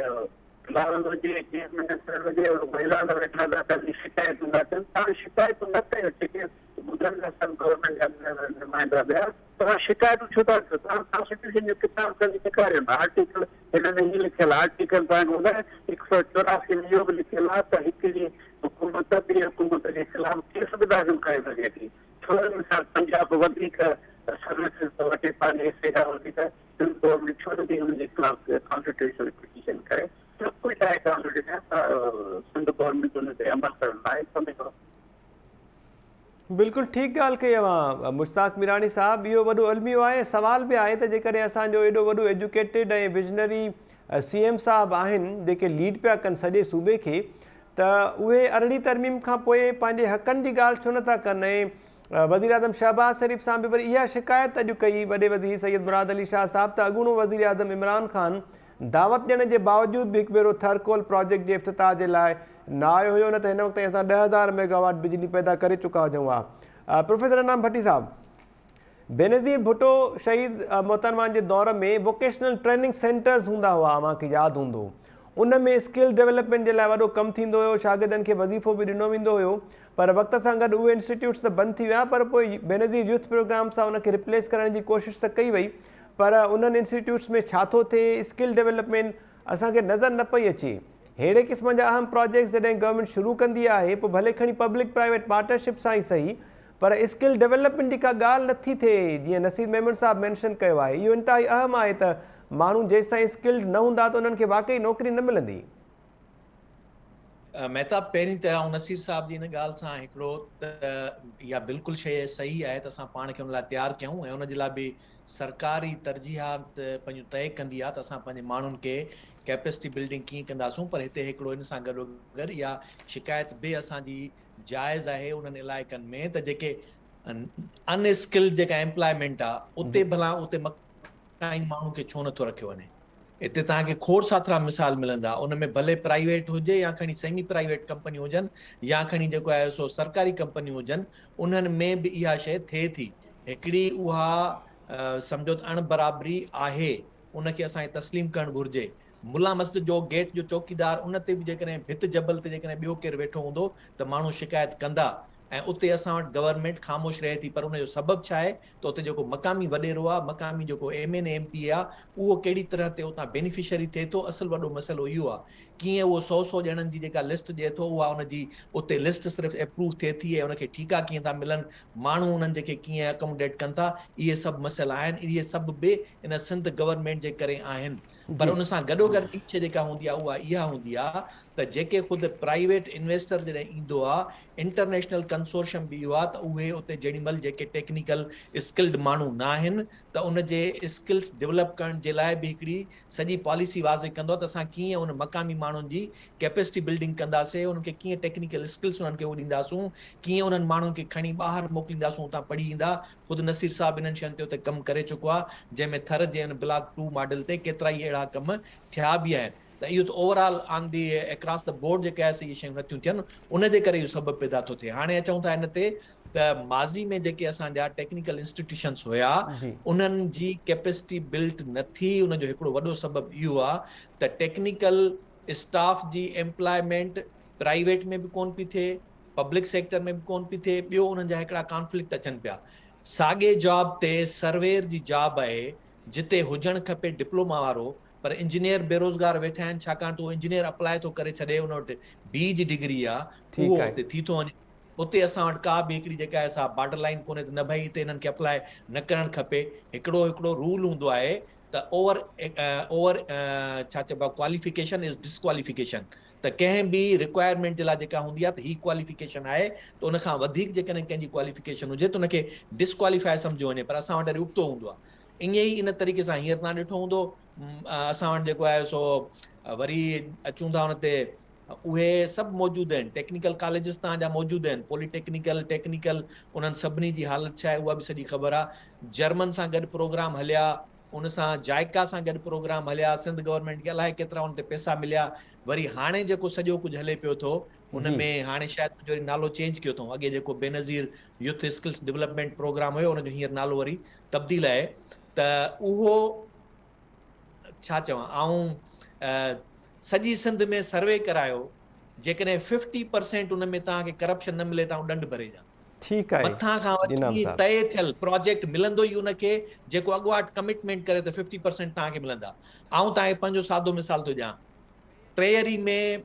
लाल हुजे, चीफ मिनिस्टर हुजे, महिला वेठा था कनि, शिकायतूं था कनि। तव्हां शिकायतूं न कयो, जेके ॿुधनि था सभु गवर्नमेंट जा नुमाइंदा ॿिया, तव्हां शिकायतूं छो था कयो? तव्हां कॉन्स्टिट्यूशन जो किताब कढी ॾेखारियो न। आर्टिकल हिन में हीअ लिखियलु आहे, आर्टिकल तव्हांखे ॿुधाए 184 में इहो बि लिखियलु आहे त हिकिड़ी हुकूमत ॿी हुकूमत जे ख़िलाफ़ केस बि दाख़िल करे सघे थी। छो मिसाल पंजाब वधीक सर्विसिस थो वठे पंहिंजे हिसे खां वधीक, सिंध गवर्नमेंट छो नथी हुनजे ख़िलाफ़ कॉन्स्टिट्यूशन पिटीशन करे? सब कुछ आहे कॉन्स्टिट्यूशन, सिंध गवर्नमेंट हुन ते अमल करण लाइ कोन्हे को। बिल्कुलु ठीकु ॻाल्हि कई अवां मुश्ताक मीरानी साहब। इहो वॾो अलमियो आहे। सवाल बि आहे त जेकॾहिं असांजो एॾो वॾो एजुकेटेड ऐं विजनरी CM साहब आहिनि जेके लीड पिया कनि सॼे सूबे खे, त उहे अरिड़हीं तरमीम खां पोइ पंहिंजे हक़नि जी ॻाल्हि छो नथा कनि? ऐं वज़ीर आज़म शहबाज़ शरीफ़ सां बि वरी इहा शिकायत अॼु कई वॾे वज़ीर सैयद मुराद अली शाह साहब त अॻूणो वज़ीर आज़म इमरान ख़ान दावत ॾियण जे बावजूदि बि हिकु भेरो थरकोल प्रोजेक्ट जे इफ़्तिताह जे लाइ न आयो हुयो, न त हिन वक़्तु असां 10,000 मेगावाट बिजली पैदा करे चुका हुजूं हा। प्रोफेसर इनाम भट्टी साहब, बेनज़ीर भुट्टो शहीद मोहतरमा जे दौर में वोकेशनल ट्रेनिंग सेंटर्स हूंदा हुआ, मूंखे यादि हूंदो। उन में स्किल डेवलपमेंट जे लाइ वॾो कमु थींदो हुयो, शागिर्दनि खे वज़ीफ़ो बि ॾिनो वेंदो हुयो। पर वक़्त सां गॾु उहे इंस्टीट्यूट्स त बंदि थी विया, पर पोइ बेनज़ीर यूथ प्रोग्राम सां उनखे रिप्लेस करण जी कोशिशि त कई वई। पर उन्हनि इंस्टीट्यूट्स में छा थो थिए, स्किल डेवलपमेंट असांखे नज़र न पई अचे। अहिड़े क़िस्म जा अहम प्रोजेक्ट्स जॾहिं गवर्नमेंट शुरू कंदी आहे, पोइ भले खणी पब्लिक प्राइवेट पार्टनरशिप सां ई सही, पर स्किल डेवलपमेंट जी का ॻाल्हि नथी थिए। जीअं नसीर मेमन साहब मेंशन कयो आहे, इहो इंतिहाई अहम आहे त माण्हू जेसिताईं स्किल्ड न हूंदा त उन्हनि खे वाक़ई नौकिरी न मिलंदी। महताब, पहिरीं त ऐं नसीर साहब जी हिन ॻाल्हि सां हिकिड़ो त इहा बिल्कुलु शइ सही आहे त असां पाण खे हुन लाइ तयारु कयूं ऐं हुनजे लाइ बि सरकारी तरजीहात पंहिंजो तय कंदी आहे त असां पंहिंजे माण्हुनि खे कैपेसिटी बिल्डिंग कीअं कंदासूं। पर हिते हिकिड़ो इन सां गॾोगॾु इहा शिकायत बि असांजी जाइज़ आहे उन्हनि इलाइक़नि में त जेके अनस्किल्ड जेका एम्प्लॉयमेंट आहे उते भला उते मकानी माण्हू खे छो नथो रखियो वञे? हिते तव्हांखे खोड़ साथरा मिसाल मिलंदा, उन में भले प्राइवेट हुजे या खणी सेमी प्राइवेट कंपनी हुजनि या खणी जेको आहे सो सरकारी कंपनी हुजनि, उन्हनि में बि इहा शइ थिए थी। हिकिड़ी उहा सम्झो त अणबराबरी आहे, उनखे असांखे तस्लीम करणु घुरिजे। मुला मस्जिद जो गेट जो चौकीदार, उन ते बि जेकॾहिं भित जबल ते जेकॾहिं ॿियो केरु वेठो हूंदो त माण्हू शिकायत कंदा। ऐं उते असां वटि गवर्नमेंट ख़ामोश रहे थी। पर उनजो सबबु छा आहे त उते जेको मक़ामी वॾेरो आहे, मक़ामी जेको MN MP आहे, उहो कहिड़ी तरह ते उतां बेनिफिशरी थिए थो। असुल वॾो मसइलो इहो आहे कीअं उहो 100 ॼणनि जी जेका लिस्ट ॾिए थो, उहा उनजी उते लिस्ट सिर्फ़ु अप्रूव थिए थी ऐं उनखे ठीका कीअं था मिलनि, माण्हू उन्हनि जेके कीअं अकोमोडेट कनि था, इहे सभु मसइला आहिनि। इहे सभु बि इन सिंध गवर्नमेंट जे करे आहिनि। पर उन सां गॾोगॾु ॿी शइ जेका हूंदी आहे उहा इहा हूंदी आहे त जेके ख़ुदि प्राइवेट इन्वेस्टर जॾहिं ईंदो आहे, इंटरनेशनल कंसोर्शियम बि इहो आहे त उहे उते जेॾीमहिल जेके टेक्निकल स्किल्ड माण्हू न आहिनि त उन जे स्किल्स डेवलप करण जे लाइ बि हिकिड़ी सॼी पॉलिसी वाज़े कंदो आहे त असां कीअं उन मक़ामी माण्हुनि जी कैपेसिटी बिल्डिंग कंदासीं, उनखे कीअं टेक्निकल स्किल्स उन्हनि खे उहो ॾींदासूं, कीअं उन्हनि माण्हुनि खे खणी ॿाहिरि मोकिलींदासूं, उतां पढ़ी ईंदा। ख़ुदि नसीर साहिबु इन्हनि शयुनि ते उते कमु करे चुको आहे, जंहिंमें थर जे ब्लॉक 2 मॉडल ते केतिरा ई अहिड़ा कम थिया बि आहिनि। त इहो त overall on the across the board जेके आहे इहे शयूं नथियूं थियनि, उन जे करे इहो सबबु पैदा थो थिए। हाणे अचूं था इन ते त माज़ी में जेके असांजा टेक्निकल इंस्टीट्यूशन्स हुया, उन्हनि जी कैपेसिटी बिल्ट न थी। उनजो हिकिड़ो वॾो सबबु इहो आहे त टेक्निकल स्टाफ जी एम्प्लॉयमेंट प्राइवेट में बि कोन पई थिए, पब्लिक सेक्टर में बि कोन पई थिए। ॿियो उन्हनि जा हिकिड़ा कॉन्फ्लिक्ट अचनि पिया। साॻे जॉब ते सर्वेयर जी जॉब आहे जिते हुजणु खपे डिप्लोमा वारो, पर इंजीनियर बेरोज़गार वेठा आहिनि, छाकाणि त उहो इंजीनियर अप्लाई थो करे छॾे, उन वटि B जी डिग्री आहे, उहो उते थी थो वञे। उते असां वटि का बि हिकिड़ी जेका आहे सा बॉर्डर लाइन कोन्हे त न भई हिते हिननि खे अप्लाई न करणु खपे। हिकिड़ो रूल हूंदो आहे त ओवर छा चइबो आहे, क्वालिफिकेशन इज़ डिस्क्वालिफिकेशन। त कंहिं बि रिक्वायरमेंट जे लाइ जेका हूंदी आहे त ही क्वालिफिकेशन आहे, त उन खां वधीक जेकॾहिं कंहिंजी क्वालिफिकेशन हुजे त उनखे डिस्क्वालीफाई सम्झो वञे। पर असां वटि वरी उबतो हूंदो आहे। ईअं ई इन तरीक़े सां हींअर तव्हां ॾिठो हूंदो, असां वटि जेको आहे सो वरी अचूं था हुन ते, उहे सभु मौजूदु आहिनि। टेक्निकल कॉलेजिस तव्हांजा मौजूदु आहिनि, पॉलिटेक्निकल, टेक्निकल, उन्हनि सभिनी जी हालत छा आहे उहा बि सॼी ख़बर आहे। जर्मन सां गॾु प्रोग्राम हलिया, उन सां जाइका सां गॾु प्रोग्राम हलिया, सिंध गवर्नमेंट खे अलाए केतिरा उन ते पैसा मिलिया। वरी हाणे जेको सॼो कुझु हले पियो थो उन में हाणे शायदि मुंहिंजो वरी नालो चेंज कयो अथऊं। अॻे जेको Benazir youth skills development programme हुयो, उनजो हींअर नालो वरी तब्दील आहे। त उहो छा चवां, सॼी सिंध में सर्वे करायो, जेकॾहिं 50% उन में तव्हांखे करप्शन न मिले, तव्हां ॾंढ भरे ॾियां। ठीकु आहे मथां खां वठी तय थियल प्रोजेक्ट मिलंदो ई उनखे जेको अॻुवाट कमिटमेंट करे त 50% तव्हांखे मिलंदा। ऐं तव्हांखे पंहिंजो सादो मिसाल थो ॾियां, ट्रेयरी में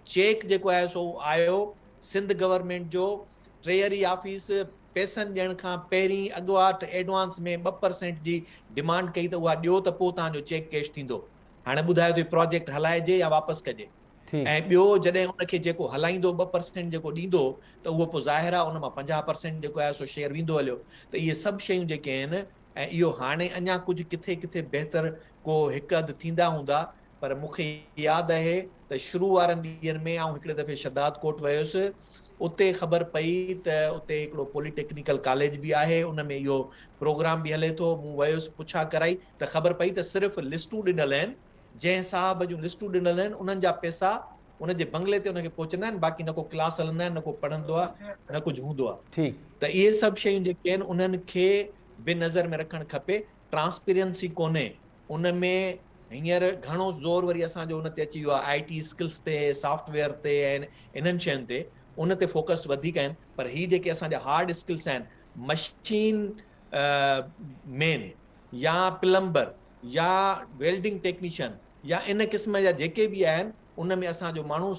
चेक जेको आहे सो आयो सिंध गवर्नमेंट जो, ट्रेयरी ऑफिस पैसनि ॾियण खां पहिरीं अॻुवाट एडवांस में 2% जी डिमांड कई त उहा ॾियो त पोइ तव्हांजो चेक कैश थींदो। हाणे ॿुधायो त प्रोजेक्ट हलाइजे या वापसि कजे। ऐं ॿियो जॾहिं उनखे जेको हलाईंदो 2% जेको ॾींदो त उहो पोइ ज़ाहिर आहे उन मां 50% जेको आहे सो शेयर वेंदो हलियो। त इहे सभु शयूं जेके आहिनि, ऐं इहो हाणे अञा कुझु किथे किथे बहितर को हिकु अधु थींदा हूंदा, पर मूंखे यादि आहे त शुरू वारनि ॾींहंनि में आउं हिकिड़े दफ़े शदाद कोट वियुसि, उते ख़बर पई त उते हिकिड़ो पॉलिटेक्निकल कॉलेज बि आहे, उन में इहो प्रोग्राम बि हले थो। मूं वियुसि, पुछा कराई त ख़बर पई त सिर्फ़ु लिस्टूं ॾिनल आहिनि, जंहिं साहब जूं लिस्टूं ॾिनल आहिनि उन्हनि जा पैसा उनजे बंगले ते उनखे पहुचंदा आहिनि, बाक़ी न को क्लास हलंदा आहिनि, न को पढ़ंदो आहे, न कुझु हूंदो आहे। त इहे सभु शयूं जेके आहिनि उन्हनि खे बि नज़र में रखणु खपे। ट्रांसपेरेंसी कोन्हे उन में। हींअर घणो ज़ोर वरी असांजो उन ते अची वियो आहे, IT स्किल्स ते, सॉफ्टवेयर ते ऐं इन्हनि शयुनि ते, उन ते फोकस्ड वधीक आहिनि। पर ही जेके असांजा हार्ड स्किल्स आहिनि, मशीन मैन या प्लम्बर या वेल्डिंग टेक्नीशियन या इन क़िस्म जा जेके बि आहिनि, उन में असांजो माण्हू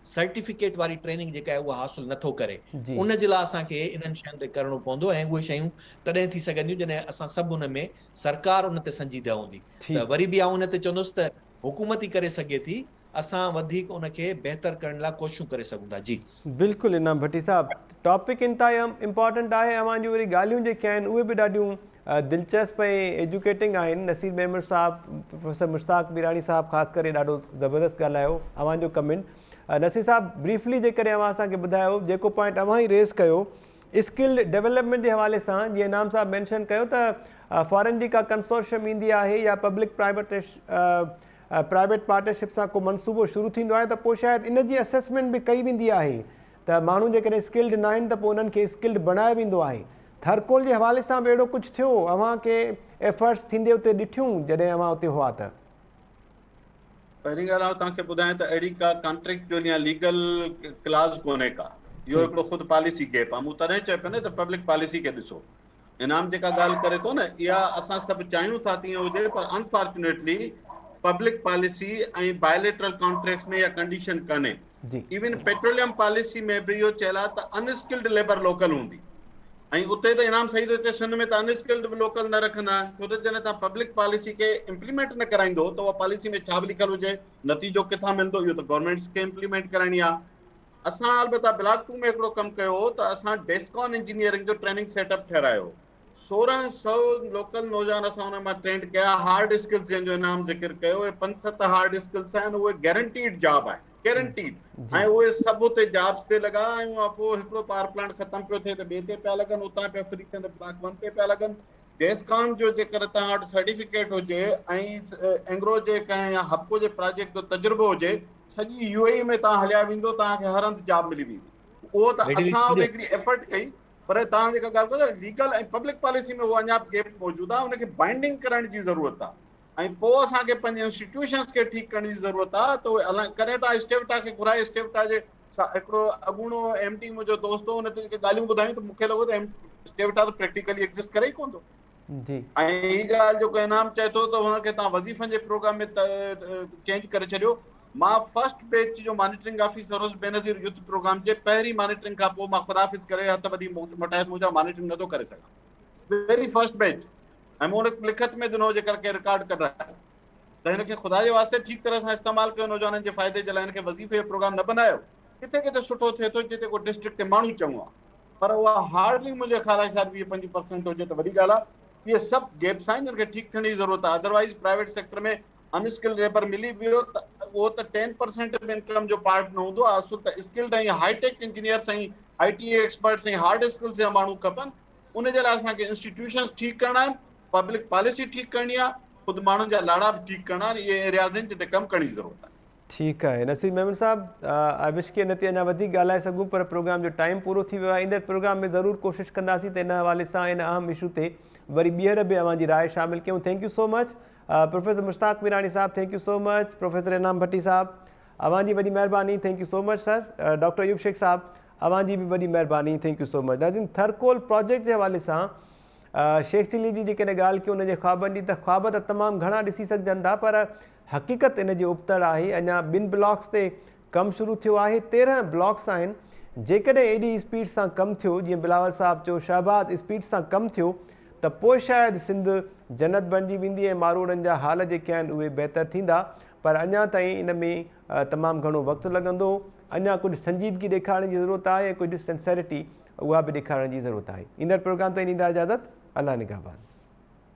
सर्टिफिकेट वारी ट्रेनिंग जेका आहे उहा हासिल नथो करे। उन जे लाइ असांखे इन्हनि शयुनि ते करिणो पवंदो, ऐं उहे शयूं तॾहिं थी सघंदियूं जॾहिं असां सभु उन में सरकार उन ते संजीदा हूंदी। त वरी बि आउं उन ते चवंदुसि त हुकूमत ई करे सघे थी, असां वधीक उनखे बहितर करण लाइ कोशिशूं करे सघूं था। जी बिल्कुलु इनाम भट्टी साहब, टॉपिक इंतिहा इम्पॉर्टेंट आहे। अवां जूं वरी ॻाल्हियूं जेके आहिनि उहे बि ॾाढियूं दिलचस्प ऐं एजुकेटिंग आहिनि। नसीर मेमर साहब, प्रोफेसर मुश्ताक मीरानी साहब ख़ासि करे ॾाढो ज़बरदस्त ॻाल्हायो। अवां जो कमेंट नसीर साहब ब्रीफली जेकॾहिं अवां असांखे ॿुधायो, जेको पॉइंट अवां ई रेज़ कयो स्किल्ड डेवलपमेंट जे हवाले सां, जीअं इनाम साहब मैंशन कयो त फॉरेन जी का कंसोर्शियम ईंदी आहे या पब्लिक प्राइवेट पार्टनरशिप सां को मनसूबो शुरू थींदो आहे, त पोइ शायदि इन जी असेसमेंट बि कई वेंदी आहे त माण्हू जेकॾहिं स्किल्ड न आहिनि त पोइ उन्हनि खे स्किल्ड बणायो वेंदो आहे। थरकोल जे हवाले सां बि अहिड़ो कुझु थियो, अव्हांखे एफर्ट्स थींदे उते ॾिठियूं जॾहिं अव्हां उते हुआ त? पहिरीं ॻाल्हि आउं तव्हांखे ॿुधायां त अहिड़ी का कॉन्ट्रेक्चुअल या लीगल क्लाज़ कोन्हे का। इहो हिकिड़ो ख़ुदि पॉलिसी गैप आहे। मूं तॾहिं चयो पियो न त पब्लिक पॉलिसी खे ॾिसो। इनाम जेका ॻाल्हि करे थो न, इहा असां सभु चाहियूं था तीअं हुजे, पर अनफॉर्चुनेटली पब्लिक पॉलिसी ऐं बायलेटरल कॉन्ट्रैक्ट्स में इहा कंडीशन कान्हे। जी इवन पेट्रोलियम पॉलिसी में बि इहो चयल आहे त अनस्किल्ड लेबर लोकल हूंदी, ऐं उते त इनाम सही थो चए सिंध में त अनस्किल्ड लोकल न रखंदा, छो त जॾहिं तव्हां पब्लिक पॉलिसी खे इम्प्लीमेंट न कराईंदो त उहा पॉलिसी में छा बि लिखियलु हुजे, नतीजो किथां मिलंदो, इहो त गवर्नमेंट्स खे इम्प्लीमेंट कराइणी आहे। असां अलबत्ता ब्लॉक 2 में हिकिड़ो कमु कयो त असां डेस्कॉन इंजीनियरिंग जो ट्रेनिंग सेटअप ठहिरायो। 1600 लोकल नौजवान असां हुन मां ट्रेंड कया। हार्ड स्किल्स जंहिंजो इनाम ज़िक्र कयो, उहे 5-7 हार्ड स्किल्स आहिनि, उहे गारंटीड जॉब आहे, गारंटीड, ऐं उहे सभु उते जॉब्स ते लॻा। ऐं पोइ हिकिड़ो पावर प्लांट ख़तमु पियो थिए त ॿिए ते पिया लॻनि, उतां पिया फ्री थियनि त ब्लॉक 1 ते पिया लॻनि। डेस्कॉन जो जेकर तव्हां वटि सर्टिफिकेट हुजे ऐं एंग्रो जे कंहिं या हप्को जे प्रोजेक्ट जो तजुर्बो हुजे, सॼी यूएई में तव्हां हलिया वेंदो, तव्हांखे हर हंधि जॉब मिली वेंदी। उहो त असां उते हिकिड़ी एफर्ट कई, पर तव्हां जेका ॻाल्हि कयो था लीगल ऐं पब्लिक पॉलिसी में उहा अञा गैप मौजूदु आहे, उनखे बाइंडिंग करण जी ज़रूरत आहे। ऐं पोइ असांखे पंहिंजे इंस्टीट्यूशन्स खे ठीकु करण जी ज़रूरत आहे। त उहे अलाए कॾहिं तव्हां स्टेविटा खे घुराए, स्टेविटा जे हिकिड़ो अॻूणो एमडी मुंहिंजो दोस्त हो, हुन ते जेके ॻाल्हियूं ॿुधायूं त मूंखे लॻो त स्टेविटा त प्रैक्टिकली एग्ज़िस्ट करे ई कोन थो। जी ऐं हीअ ॻाल्हि जेको इनाम चए थो त हुनखे तव्हां वज़ीफ़नि जे प्रोग्राम में चेंज करे छॾियो। मां फर्स्ट बैच जो मॉनिटरिंग ऑफिसर हुउसि बेनज़ीर यूथ प्रोग्राम जे, पहिरीं मॉनिटरिंग खां पोइ मां ख़ुदाफ़िज़ करे हथ ॿधी मोटाए मुंहिंजा मॉनिटरिंग नथो करे सघां, वेरी फर्स्ट बैच। ऐं मूं हुन लिखत में ॾिनो जेकर के रिकॉर्ड कराए त हिनखे ख़ुदा जे वास्ते ठीकु तरह सां इस्तेमालु कयो, नौजवाननि जे फ़ाइदे जे लाइ हिनखे वज़ीफ़े जो प्रोग्राम न बनायो। किथे किथे सुठो थिए थो जिते को डिस्ट्रिक्ट ते माण्हू चङो आहे, पर उहा हार्डली मुंहिंजे ख़्याल सां 20-25% हुजे त वॾी ॻाल्हि आहे। इहे सभु गैप्स आहिनि जिनखे ठीकु थियण जी ज़रूरत आहे। अदरवाइज़ प्राइवेट सेक्टर में अनस्किल्ड लेबर मिली वियो त उहो त 10% इनकम जो पार्ट न हूंदो आहे। असुल त स्किल्ड ऐं हाईटेक इंजीनियर्स ऐं IT एक्सपर्ट्स ऐं हार्ड स्किल्स जा माण्हू खपनि। उन जे लाइ असांखे इंस्टीट्यूशन्स ठीकु करणा आहिनि, पब्लिक पॉलिसी ठीकु करणी आहे, ख़ुदि माण्हुनि जा लाड़ा बि ठीकु करणा आहिनि। इहे एरियाज़ आहिनि जिते कमु करण जी ज़रूरत आहे। ठीकु आहे नसीर मेमन साहब, आई विश के इन ते अञा वधीक ॻाल्हाए सघूं, पर प्रोग्राम जो टाइम पूरो थी वियो आहे। ईंदड़ प्रोग्राम में ज़रूरु कोशिशि कंदासीं त इन हवाले सां इन अहम इशू ते वरी ॿीहर बि अव्हांजी राय शामिल कयूं। Thank you so much professor Mushtaq Mirani साहब, thank you so much professor Inam Bhatti साहब, अव्हांजी वॾी महिरबानी, thank you so much sir. Doctor Ayub Shaikh साहब, अव्हांजी बि वॾी महिरबानी, थैंक यू सो मच। नाज़रीन, थरकोल प्रोजेक्ट जे हवाले सां शेख चिली जी जेकॾहिं ॻाल्हि कयूं उनजे ख्वाबनि जी, त ख्वाब त तमामु घणा ॾिसी सघजनि था, पर हक़ीक़त इन जी उबतड़ आहे। अञा 2 ब्लॉक्स ते कमु शुरू थियो आहे, 13 ब्लॉक्स आहिनि। जेकॾहिं एॾी स्पीड सां कमु थियो, जीअं बिलावल साहब चयो, शहबाज़ स्पीड सां कमु थियो, त पोइ शायदि सिंध जन्नत बणिजी वेंदी ऐं मारोड़नि जा हाल जेके आहिनि उहे बहितर थींदा। पर अञा ताईं इन में तमामु घणो वक़्तु लॻंदो। अञा कुझु संजीदगी ॾेखारण जी ज़रूरत आहे, कुझु सिंसेरिटी उहा बि ॾेखारण जी ज़रूरत आहे। ईंदड़ प्रोग्राम ताईं ॾींदा इजाज़त। अल्लाह निगहबान।